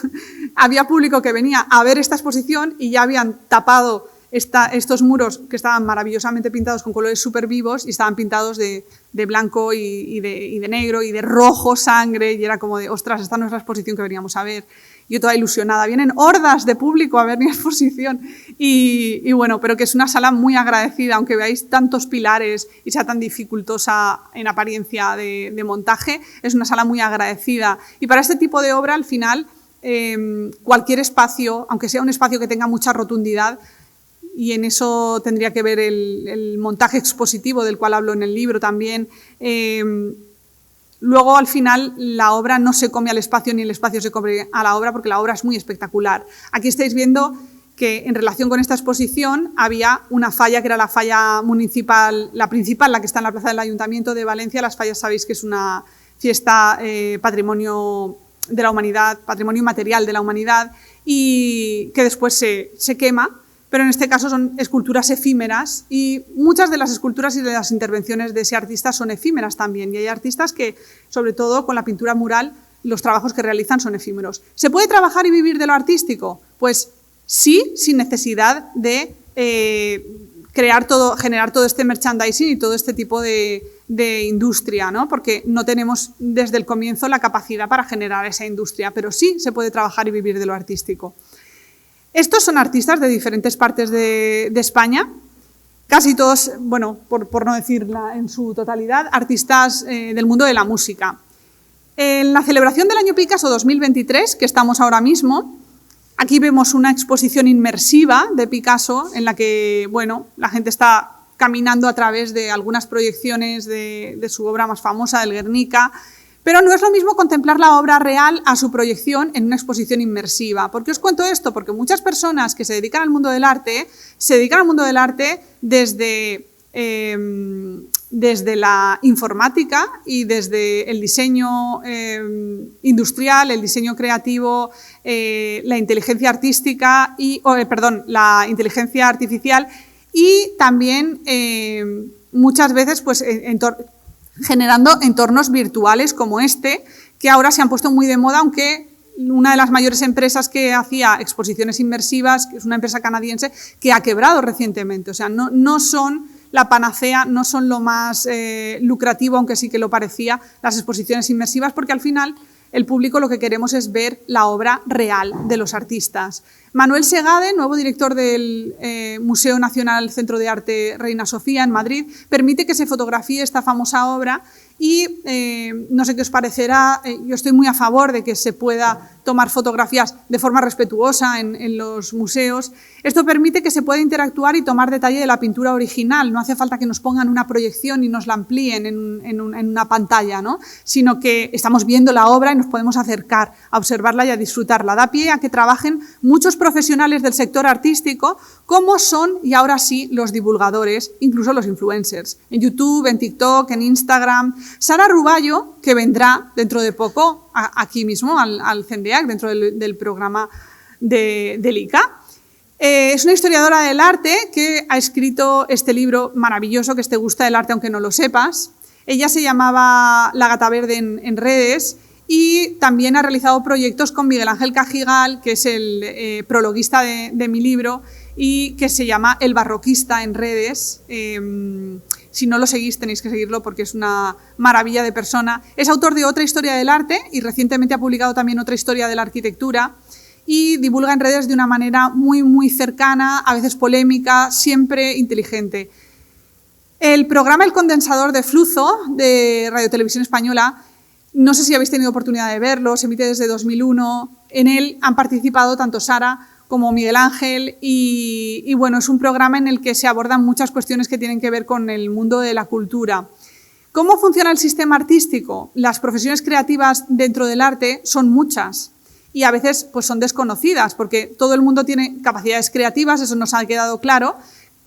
S2: había público que venía a ver esta exposición y ya habían tapado estos muros que estaban maravillosamente pintados con colores súper vivos y estaban pintados de blanco y de negro y de rojo sangre y era como de, ostras, esta no es la exposición que veníamos a ver. Yo toda ilusionada, vienen hordas de público a ver mi exposición y bueno, pero que es una sala muy agradecida, aunque veáis tantos pilares y sea tan dificultosa en apariencia de montaje, es una sala muy agradecida. Y para este tipo de obra, al final, cualquier espacio, aunque sea un espacio que tenga mucha rotundidad, y en eso tendría que ver el montaje expositivo del cual hablo en el libro también, luego, al final, la obra no se come al espacio ni el espacio se come a la obra porque la obra es muy espectacular. Aquí estáis viendo que en relación con esta exposición había una falla que era la falla municipal, la principal, la que está en la plaza del Ayuntamiento de Valencia. Las fallas sabéis que es una fiesta patrimonio de la humanidad, patrimonio inmaterial de la humanidad y que después se quema. Pero en este caso son esculturas efímeras y muchas de las esculturas y de las intervenciones de ese artista son efímeras también. Y hay artistas que, sobre todo con la pintura mural, los trabajos que realizan son efímeros. ¿Se puede trabajar y vivir de lo artístico? Pues sí, sin necesidad de generar todo este merchandising y todo este tipo de industria, ¿no? Porque no tenemos desde el comienzo la capacidad para generar esa industria, pero sí se puede trabajar y vivir de lo artístico. Estos son artistas de diferentes partes de España, casi todos, bueno, por no decirla en su totalidad, artistas del mundo de la música. En la celebración del Año Picasso 2023, que estamos ahora mismo, aquí vemos una exposición inmersiva de Picasso en la que, bueno, la gente está caminando a través de algunas proyecciones de su obra más famosa, del Guernica. Pero no es lo mismo contemplar la obra real a su proyección en una exposición inmersiva. ¿Por qué os cuento esto? Porque muchas personas que se dedican al mundo del arte, desde la informática y desde el diseño industrial, el diseño creativo, la inteligencia artística la inteligencia artificial y también muchas veces pues generando entornos virtuales como este, que ahora se han puesto muy de moda, aunque una de las mayores empresas que hacía exposiciones inmersivas, que es una empresa canadiense, que ha quebrado recientemente. O sea, no son la panacea, no son lo más lucrativo, aunque sí que lo parecía, las exposiciones inmersivas, porque al final el público lo que queremos es ver la obra real de los artistas. Manuel Segade, nuevo director del Museo Nacional Centro de Arte Reina Sofía en Madrid, permite que se fotografíe esta famosa obra y no sé qué os parecerá, yo estoy muy a favor de que se pueda tomar fotografías de forma respetuosa en los museos. Esto permite que se pueda interactuar y tomar detalle de la pintura original. No hace falta que nos pongan una proyección y nos la amplíen en una pantalla, ¿no? Sino que estamos viendo la obra y nos podemos acercar a observarla y a disfrutarla. Da pie a que trabajen muchos profesionales del sector artístico, como son, y ahora sí, los divulgadores, incluso los influencers, en YouTube, en TikTok, en Instagram. Sara Ruballo, que vendrá dentro de poco aquí mismo al CENDEAC, dentro del programa del ICA. Es una historiadora del arte que ha escrito este libro maravilloso, que te gusta el arte aunque no lo sepas. Ella se llamaba La Gata Verde en redes y también ha realizado proyectos con Miguel Ángel Cajigal, que es el prologuista de mi libro, y que se llama El Barroquista en redes. Si no lo seguís, tenéis que seguirlo porque es una maravilla de persona. Es autor de otra historia del arte y recientemente ha publicado también otra historia de la arquitectura y divulga en redes de una manera muy, muy cercana, a veces polémica, siempre inteligente. El programa El Condensador de Fluzo, de Radio Televisión Española, no sé si habéis tenido oportunidad de verlo, se emite desde 2001. En él han participado tanto Sara como Miguel Ángel y bueno, es un programa en el que se abordan muchas cuestiones que tienen que ver con el mundo de la cultura. ¿Cómo funciona el sistema artístico? Las profesiones creativas dentro del arte son muchas y a veces pues, son desconocidas porque todo el mundo tiene capacidades creativas, eso nos ha quedado claro,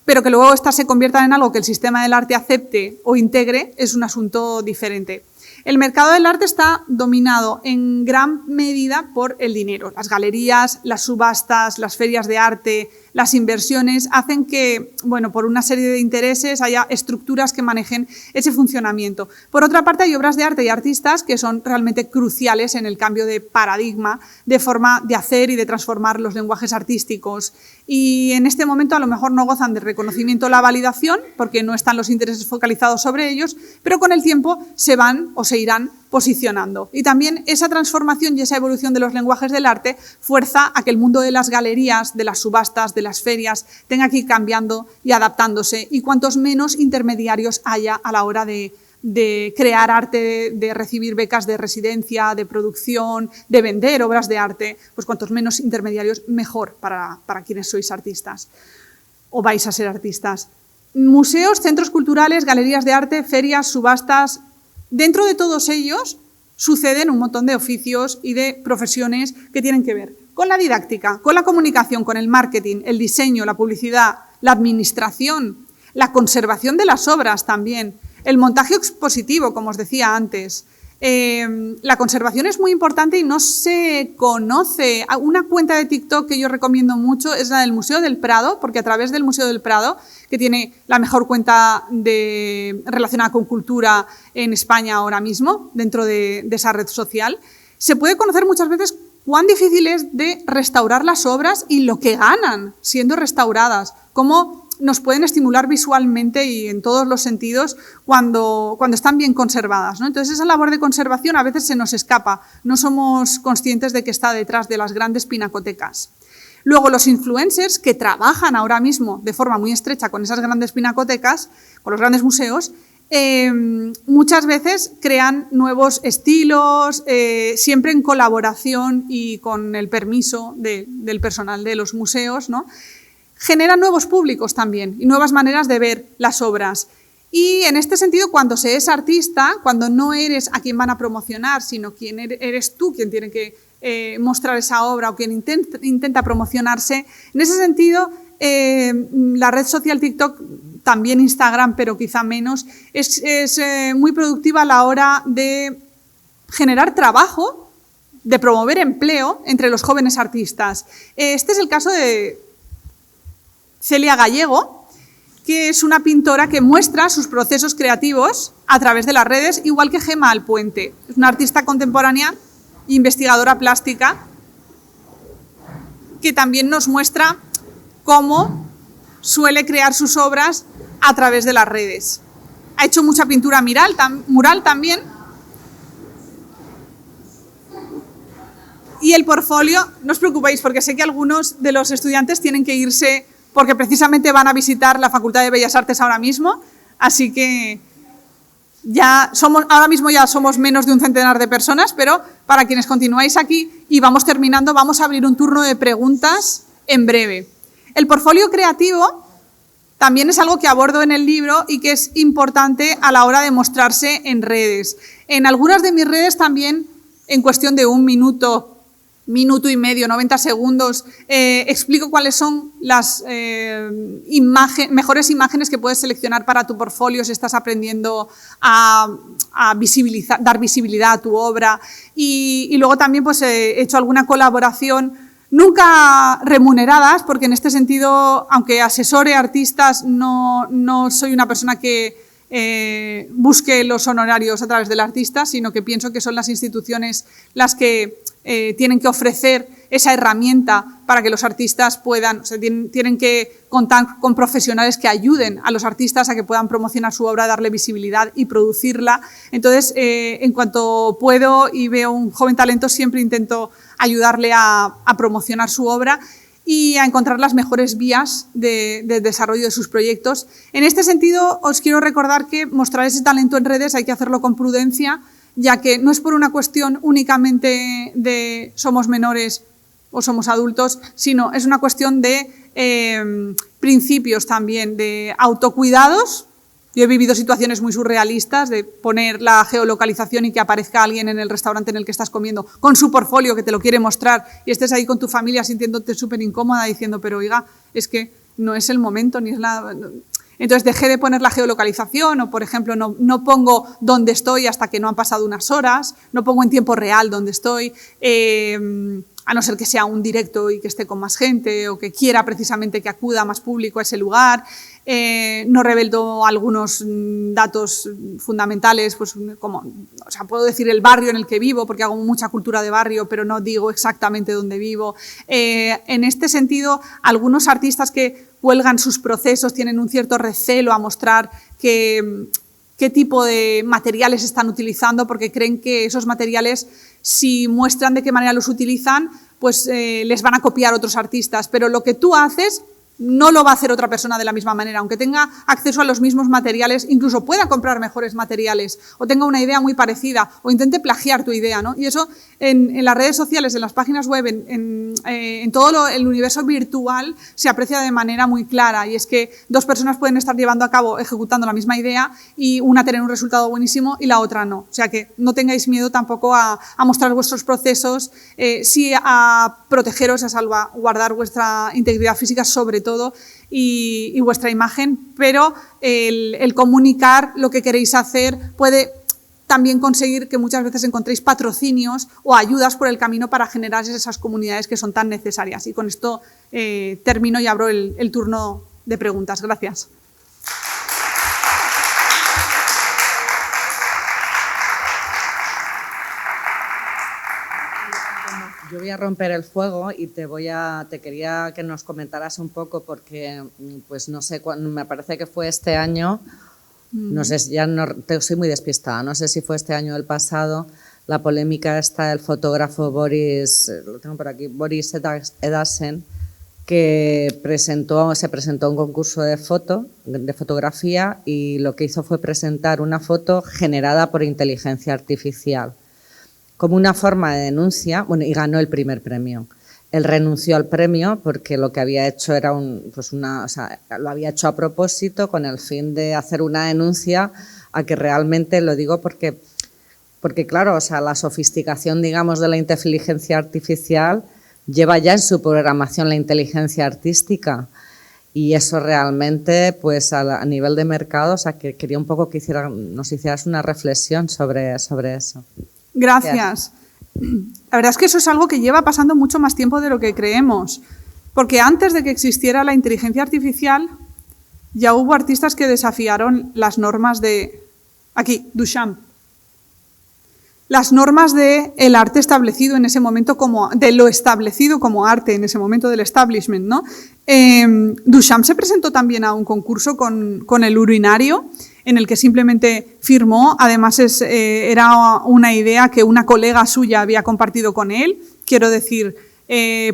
S2: pero que luego estas se conviertan en algo que el sistema del arte acepte o integre es un asunto diferente. El mercado del arte está dominado en gran medida por el dinero. Las galerías, las subastas, las ferias de arte, las inversiones hacen que, bueno, por una serie de intereses haya estructuras que manejen ese funcionamiento. Por otra parte, hay obras de arte y artistas que son realmente cruciales en el cambio de paradigma, de forma de hacer y de transformar los lenguajes artísticos. Y en este momento a lo mejor no gozan de reconocimiento o la validación, porque no están los intereses focalizados sobre ellos, pero con el tiempo se van o se irán posicionando. Y también esa transformación y esa evolución de los lenguajes del arte fuerza a que el mundo de las galerías, de las subastas, de las ferias, tenga que ir cambiando y adaptándose. Y cuantos menos intermediarios haya a la hora de crear arte, de recibir becas de residencia, de producción, de vender obras de arte, pues cuantos menos intermediarios, mejor para quienes sois artistas o vais a ser artistas. Museos, centros culturales, galerías de arte, ferias, subastas. Dentro de todos ellos suceden un montón de oficios y de profesiones que tienen que ver con la didáctica, con la comunicación, con el marketing, el diseño, la publicidad, la administración, la conservación de las obras también, el montaje expositivo, como os decía antes. La conservación es muy importante y no se conoce. Una cuenta de TikTok que yo recomiendo mucho es la del Museo del Prado, porque a través del Museo del Prado, que tiene la mejor cuenta relacionada con cultura en España ahora mismo, dentro de esa red social, se puede conocer muchas veces cuán difícil es de restaurar las obras y lo que ganan siendo restauradas, cómo nos pueden estimular visualmente y en todos los sentidos cuando están bien conservadas, ¿no? Entonces esa labor de conservación a veces se nos escapa, no somos conscientes de que está detrás de las grandes pinacotecas. Luego los influencers que trabajan ahora mismo de forma muy estrecha con esas grandes pinacotecas, con los grandes museos, muchas veces crean nuevos estilos, siempre en colaboración y con el permiso del personal de los museos, ¿no? Generan nuevos públicos también y nuevas maneras de ver las obras. Y en este sentido, cuando se es artista, cuando no eres a quien van a promocionar, sino quien eres tú quien tiene que mostrar esa obra o quien intenta promocionarse, en ese sentido, la red social TikTok, también Instagram, pero quizá menos, es muy productiva a la hora de generar trabajo, de promover empleo entre los jóvenes artistas. Este es el caso de Celia Gallego, que es una pintora que muestra sus procesos creativos a través de las redes, igual que Gemma Alpuente. Es una artista contemporánea e investigadora plástica que también nos muestra cómo suele crear sus obras a través de las redes. Ha hecho mucha pintura mural también. Y el portfolio, no os preocupéis porque sé que algunos de los estudiantes tienen que irse porque precisamente van a visitar la Facultad de Bellas Artes ahora mismo, así que ahora mismo ya somos menos de un centenar de personas, pero para quienes continuáis aquí y vamos terminando, vamos a abrir un turno de preguntas en breve. El portfolio creativo también es algo que abordo en el libro y que es importante a la hora de mostrarse en redes. En algunas de mis redes también, en cuestión de un minuto y medio, 90 segundos, explico cuáles son las mejores imágenes que puedes seleccionar para tu portfolio si estás aprendiendo a dar visibilidad a tu obra. Y luego también pues, he hecho alguna colaboración, nunca remuneradas, porque en este sentido, aunque asesore artistas, no soy una persona que busque los honorarios a través del artista, sino que pienso que son las instituciones las que tienen que ofrecer esa herramienta para que los artistas puedan, o sea, tienen que contar con profesionales que ayuden a los artistas a que puedan promocionar su obra, darle visibilidad y producirla. Entonces, en cuanto puedo y veo un joven talento, siempre intento ayudarle a promocionar su obra y a encontrar las mejores vías de desarrollo de sus proyectos. En este sentido, os quiero recordar que mostrar ese talento en redes hay que hacerlo con prudencia, ya que no es por una cuestión únicamente de somos menores o somos adultos, sino es una cuestión de principios también, de autocuidados. Yo he vivido situaciones muy surrealistas de poner la geolocalización y que aparezca alguien en el restaurante en el que estás comiendo con su portfolio que te lo quiere mostrar y estés ahí con tu familia sintiéndote súper incómoda diciendo, pero oiga, es que no es el momento ni es la... Entonces dejé de poner la geolocalización o, por ejemplo, no pongo dónde estoy hasta que no han pasado unas horas, no pongo en tiempo real dónde estoy, a no ser que sea un directo y que esté con más gente o que quiera precisamente que acuda más público a ese lugar. No revelo algunos datos fundamentales, pues como, o sea, puedo decir el barrio en el que vivo porque hago mucha cultura de barrio, pero no digo exactamente dónde vivo. En este sentido, algunos artistas que cuelgan sus procesos tienen un cierto recelo a mostrar qué tipo de materiales están utilizando porque creen que esos materiales, si muestran de qué manera los utilizan, pues les van a copiar otros artistas. Pero lo que tú haces no lo va a hacer otra persona de la misma manera, aunque tenga acceso a los mismos materiales, incluso pueda comprar mejores materiales o tenga una idea muy parecida o intente plagiar tu idea, ¿no? Y eso en las redes sociales, en las páginas web, en todo el universo virtual se aprecia de manera muy clara y es que dos personas pueden estar llevando a cabo, ejecutando la misma idea y una tener un resultado buenísimo y la otra no. O sea que no tengáis miedo tampoco a mostrar vuestros procesos, sí a protegeros, a salvaguardar vuestra integridad física sobre todo y vuestra imagen, pero el comunicar lo que queréis hacer puede también conseguir que muchas veces encontréis patrocinios o ayudas por el camino para generar esas comunidades que son tan necesarias. Y con esto termino y abro el turno de preguntas. Gracias.
S3: Yo voy a romper el fuego y te quería que nos comentaras un poco porque, pues no sé, me parece que fue este año, no sé, soy muy despistada, no sé si fue este año o el pasado, la polémica esta del fotógrafo Boris, lo tengo por aquí, Boris Edasen, que se presentó a un concurso de fotografía y lo que hizo fue presentar una foto generada por inteligencia artificial como una forma de denuncia, bueno, y ganó el primer premio. Él renunció al premio porque lo que había hecho era lo había hecho a propósito con el fin de hacer una denuncia a que realmente, lo digo porque claro, o sea, la sofisticación, digamos, de la inteligencia artificial lleva ya en su programación la inteligencia artística y eso realmente, pues a nivel de mercado, o sea, que quería un poco que nos hicieras una reflexión sobre eso.
S2: Gracias. La verdad es que eso es algo que lleva pasando mucho más tiempo de lo que creemos, porque antes de que existiera la inteligencia artificial ya hubo artistas que desafiaron las normas de, aquí, Duchamp, las normas del arte establecido en ese momento, de lo establecido como arte en ese momento del establishment, ¿no? Duchamp se presentó también a un concurso con el urinario, en el que simplemente firmó, además era una idea que una colega suya había compartido con él, quiero decir,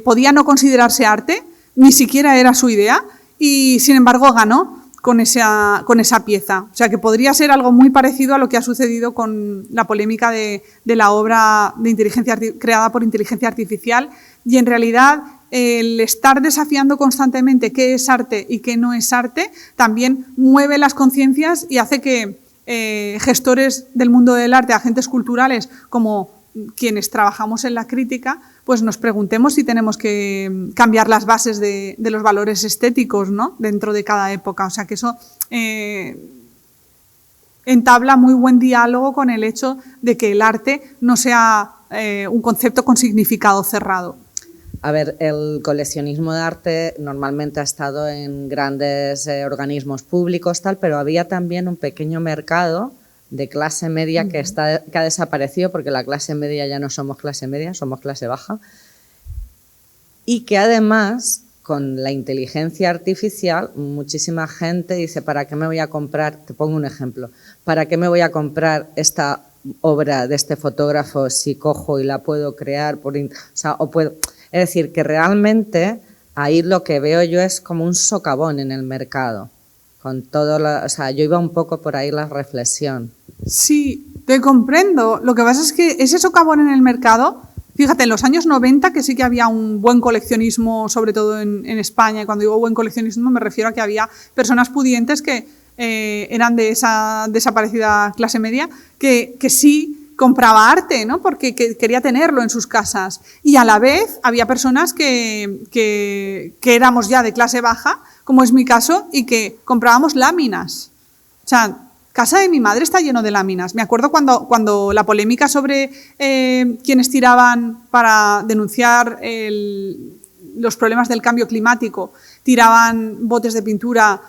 S2: podía no considerarse arte, ni siquiera era su idea, y sin embargo ganó con esa pieza. O sea, que podría ser algo muy parecido a lo que ha sucedido con la polémica de la obra de creada por inteligencia artificial, y en realidad el estar desafiando constantemente qué es arte y qué no es arte también mueve las conciencias y hace que gestores del mundo del arte, agentes culturales, como quienes trabajamos en la crítica, pues nos preguntemos si tenemos que cambiar las bases de los valores estéticos, ¿no?, dentro de cada época. O sea, que eso entabla muy buen diálogo con el hecho de que el arte no sea un concepto con significado cerrado.
S3: A ver, el coleccionismo de arte normalmente ha estado en grandes organismos públicos, tal, pero había también un pequeño mercado de clase media que ha desaparecido, porque la clase media ya no somos clase media, somos clase baja, y que además, con la inteligencia artificial, muchísima gente dice, ¿para qué me voy a comprar? Te pongo un ejemplo. ¿Para qué me voy a comprar esta obra de este fotógrafo si cojo y la puedo crear? Es decir, que realmente ahí lo que veo yo es como un socavón en el mercado. Con todo yo iba un poco por ahí la reflexión.
S2: Sí, te comprendo. Lo que pasa es que ese socavón en el mercado, fíjate, en los años 90 que sí que había un buen coleccionismo, sobre todo en España, y cuando digo buen coleccionismo me refiero a que había personas pudientes que eran de esa desaparecida clase media, que sí compraba arte, ¿no?, porque quería tenerlo en sus casas. Y a la vez había personas que éramos ya de clase baja, como es mi caso, y que comprábamos láminas. O sea, casa de mi madre está lleno de láminas. Me acuerdo cuando la polémica sobre quienes tiraban para denunciar los problemas del cambio climático, tiraban botes de pintura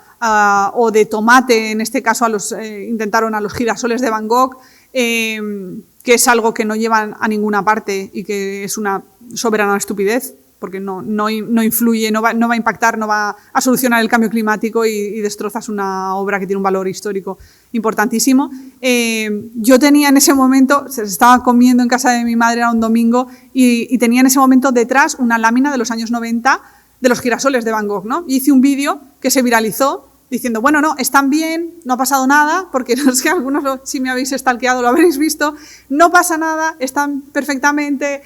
S2: o de tomate, en este caso intentaron a los girasoles de Van Gogh, que es algo que no llevan a ninguna parte y que es una soberana estupidez, porque no influye, no va a impactar, no va a solucionar el cambio climático, y destrozas una obra que tiene un valor histórico importantísimo. Yo tenía en ese momento, se estaba comiendo en casa de mi madre, era un domingo, y tenía en ese momento detrás una lámina de los años 90 de los girasoles de Van Gogh, ¿no? Y hice un vídeo que se viralizó diciendo, bueno, no, están bien, no ha pasado nada, porque no es que algunos, si me habéis stalkeado, lo habréis visto, no pasa nada, están perfectamente,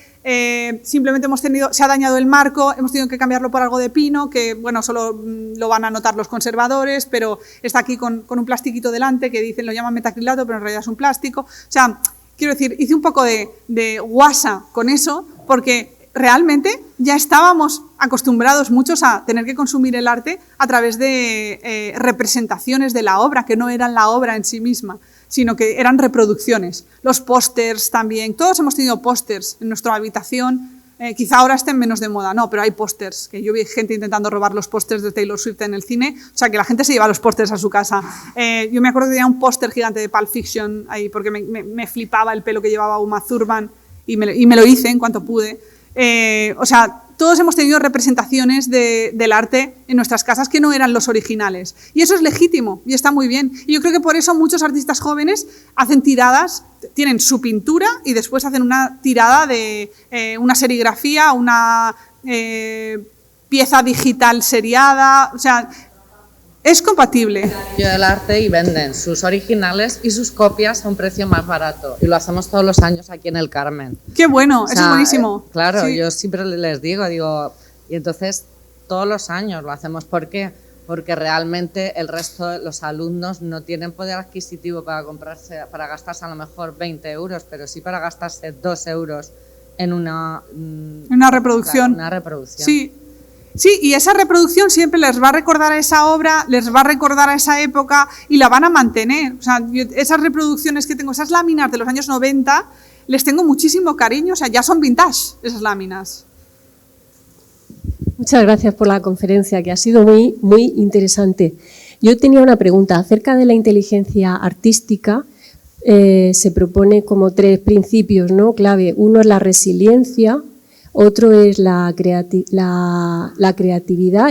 S2: simplemente se ha dañado el marco, hemos tenido que cambiarlo por algo de pino, que bueno, solo lo van a notar los conservadores, pero está aquí con un plastiquito delante que dicen, lo llaman metacrilato, pero en realidad es un plástico. O sea, quiero decir, hice un poco de guasa con eso, porque realmente ya estábamos acostumbrados muchos a tener que consumir el arte a través de representaciones de la obra, que no eran la obra en sí misma, sino que eran reproducciones. Los pósters también, todos hemos tenido pósters en nuestra habitación, quizá ahora estén menos de moda, no, pero hay pósters, que yo vi gente intentando robar los pósters de Taylor Swift en el cine, o sea que la gente se lleva los pósters a su casa. Yo me acuerdo que tenía un póster gigante de Pulp Fiction ahí, porque me flipaba el pelo que llevaba Uma Thurman, y me lo hice en cuanto pude. O sea, todos hemos tenido representaciones del arte en nuestras casas que no eran los originales. Y eso es legítimo y está muy bien. Y yo creo que por eso muchos artistas jóvenes hacen tiradas, tienen su pintura y después hacen una tirada de una serigrafía, una pieza digital seriada. O sea, es compatible.
S3: Del arte y venden sus originales y sus copias a un precio más barato. Y lo hacemos todos los años aquí en el Carmen.
S2: ¡Qué bueno! Eso es buenísimo.
S3: Claro,
S2: sí.
S3: Yo siempre les digo, y entonces todos los años lo hacemos. ¿Por qué? Porque realmente el resto de los alumnos no tienen poder adquisitivo para gastarse a lo mejor 20 euros, pero sí para gastarse 2 euros en una
S2: reproducción.
S3: Una reproducción.
S2: Sí. Sí, y esa reproducción siempre les va a recordar a esa obra, les va a recordar a esa época y la van a mantener. O sea, esas reproducciones que tengo, esas láminas de los años 90, les tengo muchísimo cariño, o sea, ya son vintage esas láminas.
S4: Muchas gracias por la conferencia, que ha sido muy, muy interesante. Yo tenía una pregunta acerca de la inteligencia artística. Se propone como 3 principios, ¿no?, clave. Uno es la resiliencia, otro es la creatividad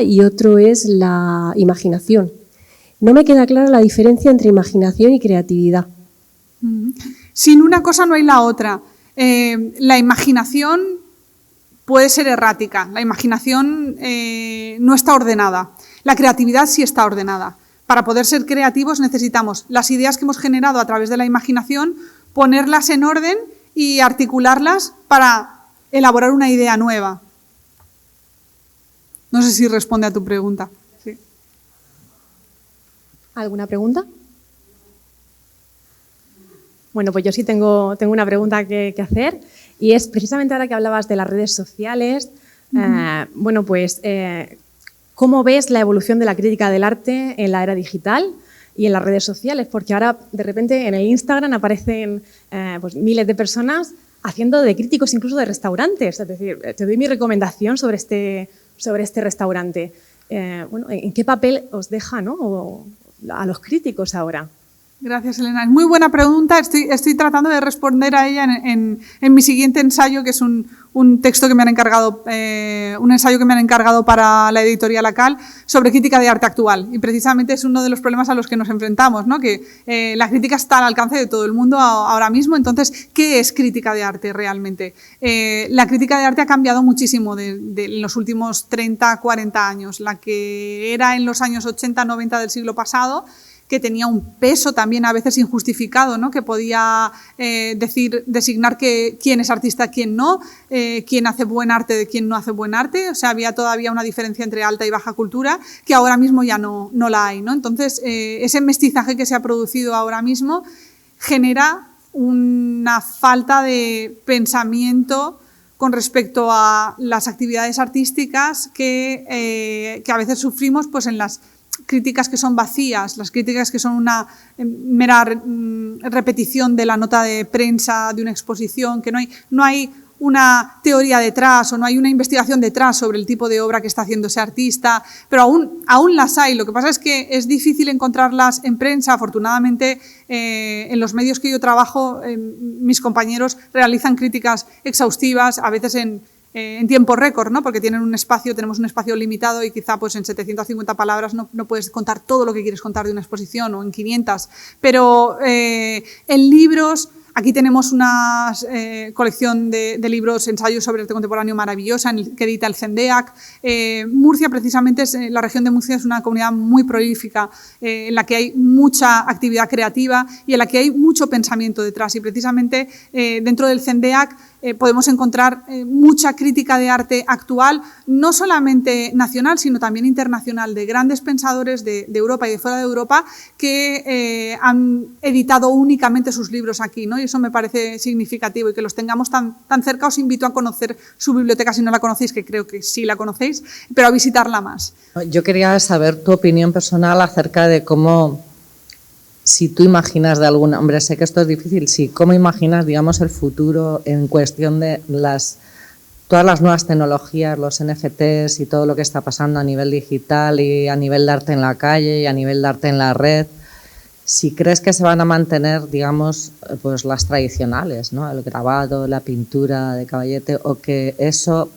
S4: y otro es la imaginación. No me queda clara la diferencia entre imaginación y creatividad.
S2: Sin una cosa no hay la otra. La imaginación puede ser errática, la imaginación no está ordenada. La creatividad sí está ordenada, para poder ser creativos necesitamos las ideas que hemos generado a través de la imaginación, ponerlas en orden y articularlas para elaborar una idea nueva. No sé si responde a tu pregunta. Sí.
S1: ¿Alguna pregunta? Bueno, pues yo sí tengo una pregunta que hacer, y es precisamente ahora que hablabas de las redes sociales, bueno, pues ¿cómo ves la evolución de la crítica del arte en la era digital y en las redes sociales? Porque ahora, de repente, en el Instagram aparecen pues, miles de personas haciendo de críticos incluso de restaurantes. Es decir, te doy mi recomendación sobre este restaurante. Bueno, ¿en qué papel os deja, ¿no? A los críticos ahora?
S2: Gracias, Elena. Es muy buena pregunta. Estoy tratando de responder a ella en mi siguiente ensayo, que es un texto que me han encargado, un ensayo que me han encargado para la editorial ACAL sobre crítica de arte actual. Y precisamente es uno de los problemas a los que nos enfrentamos, ¿no? Que la crítica está al alcance de todo el mundo ahora mismo. Entonces, ¿qué es crítica de arte realmente? La crítica de arte ha cambiado muchísimo de los últimos 30, 40 años. La que era en los años 80, 90 del siglo pasado, que tenía un peso también a veces injustificado, ¿no? Que podía designar quién es artista, quién no, quién hace buen arte de quién no hace buen arte. O sea, había todavía una diferencia entre alta y baja cultura que ahora mismo ya no la hay, ¿no? Entonces, ese mestizaje que se ha producido ahora mismo genera una falta de pensamiento con respecto a las actividades artísticas que a veces sufrimos pues, en las críticas que son vacías, las críticas que son una mera repetición de la nota de prensa de una exposición, que no hay una teoría detrás o no hay una investigación detrás sobre el tipo de obra que está haciendo ese artista, pero aún las hay. Lo que pasa es que es difícil encontrarlas en prensa. Afortunadamente, en los medios que yo trabajo, mis compañeros realizan críticas exhaustivas, a veces en tiempo récord, ¿no? Porque tenemos un espacio limitado y quizá pues en 750 palabras no puedes contar todo lo que quieres contar de una exposición, o en 500, pero en libros, aquí tenemos una colección de libros, ensayos sobre arte contemporáneo maravillosa que edita el CENDEAC. Murcia, precisamente, la región de Murcia es una comunidad muy prolífica, en la que hay mucha actividad creativa y en la que hay mucho pensamiento detrás, y precisamente dentro del CENDEAC podemos encontrar mucha crítica de arte actual, no solamente nacional, sino también internacional, de grandes pensadores de Europa y de fuera de Europa que han editado únicamente sus libros aquí, ¿no? Y eso me parece significativo, y que los tengamos tan cerca. Os invito a conocer su biblioteca si no la conocéis, que creo que sí la conocéis, pero a visitarla más.
S3: Yo quería saber tu opinión personal acerca de cómo, si tú imaginas de alguna, hombre, sé que esto es difícil, sí, ¿cómo imaginas, digamos, el futuro en cuestión de todas las nuevas tecnologías, los NFTs y todo lo que está pasando a nivel digital y a nivel de arte en la calle y a nivel de arte en la red? Si crees que se van a mantener, digamos, pues las tradicionales, ¿no? El grabado, la pintura de caballete, o que eso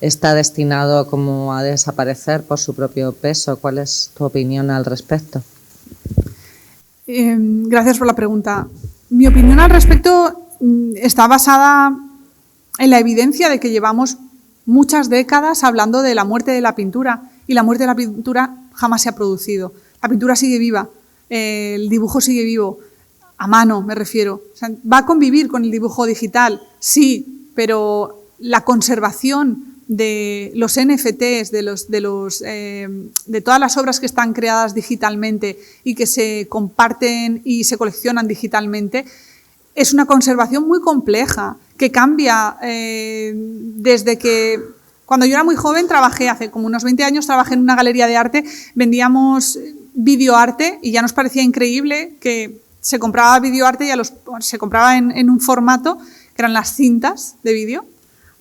S3: está destinado como a desaparecer por su propio peso. ¿Cuál es tu opinión al respecto?
S2: Gracias por la pregunta. Mi opinión al respecto está basada en la evidencia de que llevamos muchas décadas hablando de la muerte de la pintura, y la muerte de la pintura jamás se ha producido. La pintura sigue viva, el dibujo sigue vivo, a mano me refiero. O sea, va a convivir con el dibujo digital, sí, pero la conservación de los NFTs, de todas las obras que están creadas digitalmente y que se comparten y se coleccionan digitalmente, es una conservación muy compleja, que cambia desde que... Cuando yo era muy joven, hace como unos 20 años, trabajé en una galería de arte, vendíamos videoarte y ya nos parecía increíble que se compraba videoarte y se compraba en un formato que eran las cintas de vídeo,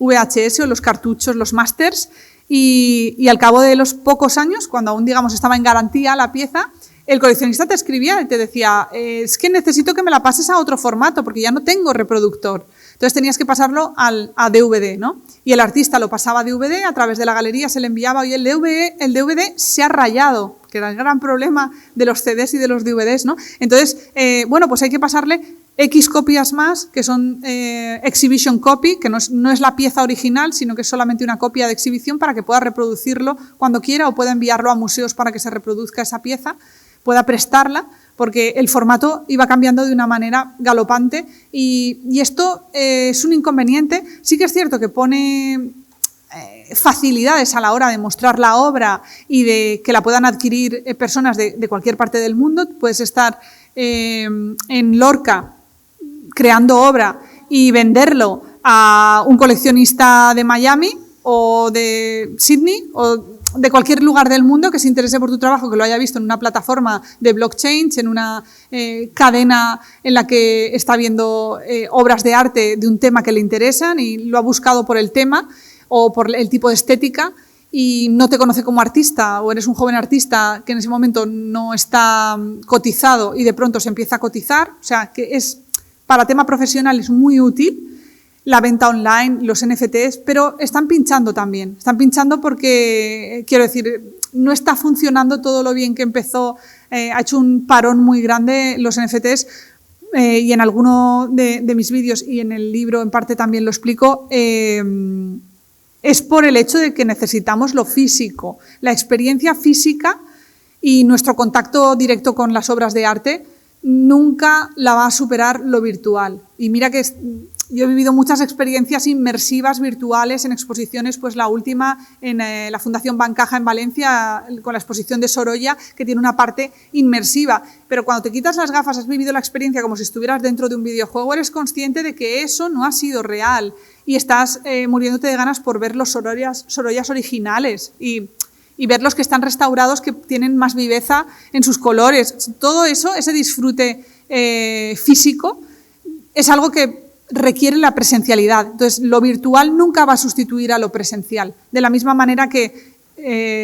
S2: VHS o los cartuchos, los masters, y al cabo de los pocos años, cuando aún, digamos, estaba en garantía la pieza, el coleccionista te escribía y te decía, es que necesito que me la pases a otro formato porque ya no tengo reproductor. Entonces tenías que pasarlo a DVD, ¿no? Y el artista lo pasaba a DVD, a través de la galería se le enviaba, y el DVD se ha rayado, que era el gran problema de los CDs y de los DVDs, ¿no? Entonces, bueno, pues hay que pasarle X copias más, que son exhibition copy, que no es la pieza original, sino que es solamente una copia de exhibición para que pueda reproducirlo cuando quiera, o pueda enviarlo a museos para que se reproduzca esa pieza. pueda prestarla, porque el formato iba cambiando de una manera galopante y esto es un inconveniente. Sí que es cierto que pone facilidades a la hora de mostrar la obra y de que la puedan adquirir personas de cualquier parte del mundo. Puedes estar en Lorca creando obra y venderlo a un coleccionista de Miami o de Sydney o de cualquier lugar del mundo que se interese por tu trabajo, que lo haya visto en una plataforma de blockchain, en una cadena en la que está viendo obras de arte de un tema que le interesan y lo ha buscado por el tema o por el tipo de estética y no te conoce como artista o eres un joven artista que en ese momento no está cotizado y de pronto se empieza a cotizar. O sea, que es para tema profesional es muy útil la venta online, los NFTs, pero están pinchando también. Están pinchando porque, quiero decir, no está funcionando todo lo bien que empezó. Ha hecho un parón muy grande los NFTs y en alguno de mis vídeos y en el libro en parte también lo explico. Es por el hecho de que necesitamos lo físico, la experiencia física y nuestro contacto directo con las obras de arte nunca la va a superar lo virtual. Y mira que yo he vivido muchas experiencias inmersivas virtuales en exposiciones, pues la última en la Fundación Bancaja en Valencia con la exposición de Sorolla, que tiene una parte inmersiva. Pero cuando te quitas las gafas, has vivido la experiencia como si estuvieras dentro de un videojuego, eres consciente de que eso no ha sido real y estás muriéndote de ganas por ver los Sorollas originales y ver los que están restaurados, que tienen más viveza en sus colores. Todo eso, ese disfrute físico, es algo que requiere la presencialidad. Entonces, lo virtual nunca va a sustituir a lo presencial. De la misma manera que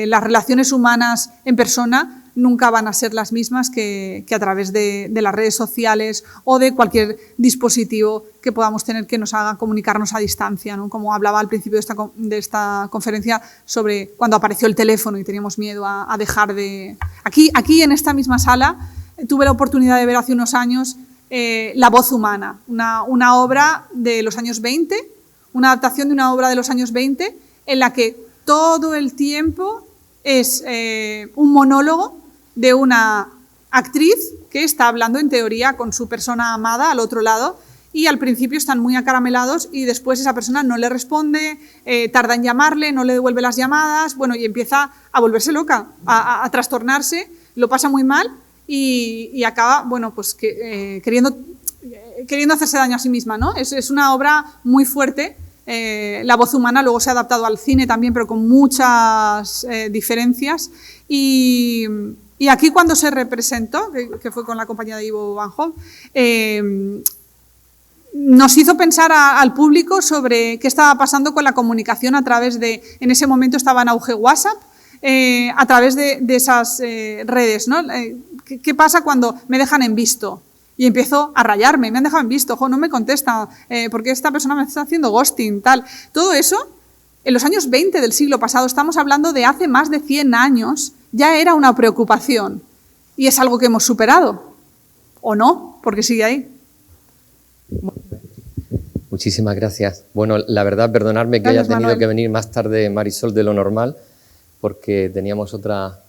S2: las relaciones humanas en persona nunca van a ser las mismas que a través de las redes sociales o de cualquier dispositivo que podamos tener que nos haga comunicarnos a distancia, ¿no? Como hablaba al principio de esta conferencia sobre cuando apareció el teléfono y teníamos miedo a dejar de... Aquí en esta misma sala tuve la oportunidad de ver hace unos años La voz humana, una obra de los años 20, una adaptación de una obra de los años 20 en la que todo el tiempo es un monólogo de una actriz que está hablando en teoría con su persona amada al otro lado y al principio están muy acaramelados y después esa persona no le responde, tarda en llamarle, no le devuelve las llamadas, bueno, y empieza a volverse loca, a trastornarse, lo pasa muy mal y acaba, bueno, pues queriendo hacerse daño a sí misma, ¿no? Es una obra muy fuerte. La voz humana luego se ha adaptado al cine también, pero con muchas diferencias. Y aquí cuando se representó, que fue con la compañía de Ivo Van Hove, nos hizo pensar al público sobre qué estaba pasando con la comunicación a través de, en ese momento estaba en auge WhatsApp, a través de esas redes, ¿no? ¿Qué pasa cuando me dejan en visto? Y empiezo a rayarme, me han dejado en visto, no me contesta, porque esta persona me está haciendo ghosting, tal. Todo eso, en los años 20 del siglo pasado, estamos hablando de hace más de 100 años, ya era una preocupación. Y es algo que hemos superado. ¿O no? Porque sigue ahí.
S5: Muchísimas gracias. Bueno, la verdad, perdonadme que haya tenido que venir más tarde, Marisol, de lo normal, porque teníamos otra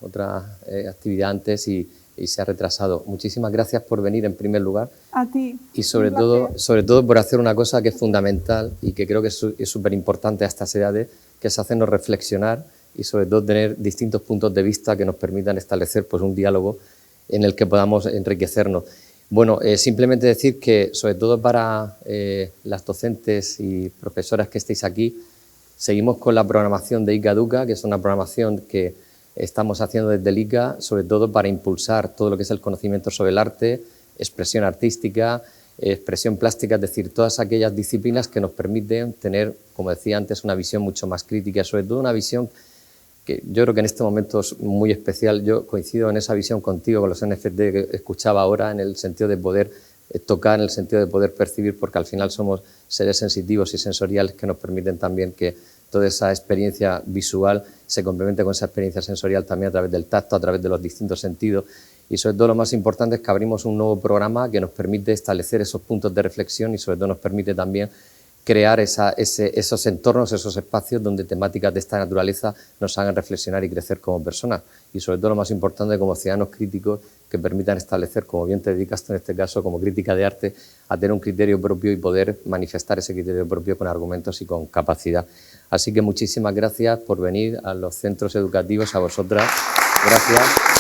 S5: actividad antes y se ha retrasado. Muchísimas gracias por venir en primer lugar.
S2: A ti.
S5: Y sobre todo por hacer una cosa que es fundamental y que creo que es súper importante a estas edades, que es hacernos reflexionar y sobre todo tener distintos puntos de vista que nos permitan establecer pues, un diálogo en el que podamos enriquecernos. Bueno, simplemente decir que sobre todo para las docentes y profesoras que estéis aquí, seguimos con la programación de ICA Educa, que es una programación que estamos haciendo desde el ICA, sobre todo para impulsar todo lo que es el conocimiento sobre el arte, expresión artística, expresión plástica, es decir, todas aquellas disciplinas que nos permiten tener, como decía antes, una visión mucho más crítica, sobre todo una visión que yo creo que en este momento es muy especial. Yo coincido en esa visión contigo, con los NFT que escuchaba ahora, en el sentido de poder tocar, en el sentido de poder percibir, porque al final somos seres sensitivos y sensoriales que nos permiten también que toda esa experiencia visual se complemente con esa experiencia sensorial también a través del tacto, a través de los distintos sentidos. Y sobre todo lo más importante es que abrimos un nuevo programa que nos permite establecer esos puntos de reflexión y sobre todo nos permite también crear esos entornos, esos espacios donde temáticas de esta naturaleza nos hagan reflexionar y crecer como personas. Y sobre todo lo más importante, como ciudadanos críticos que permitan establecer, como bien te dedicas tú en este caso, como crítica de arte, a tener un criterio propio y poder manifestar ese criterio propio con argumentos y con capacidad. Así que muchísimas gracias por venir a los centros educativos, a vosotras. Gracias.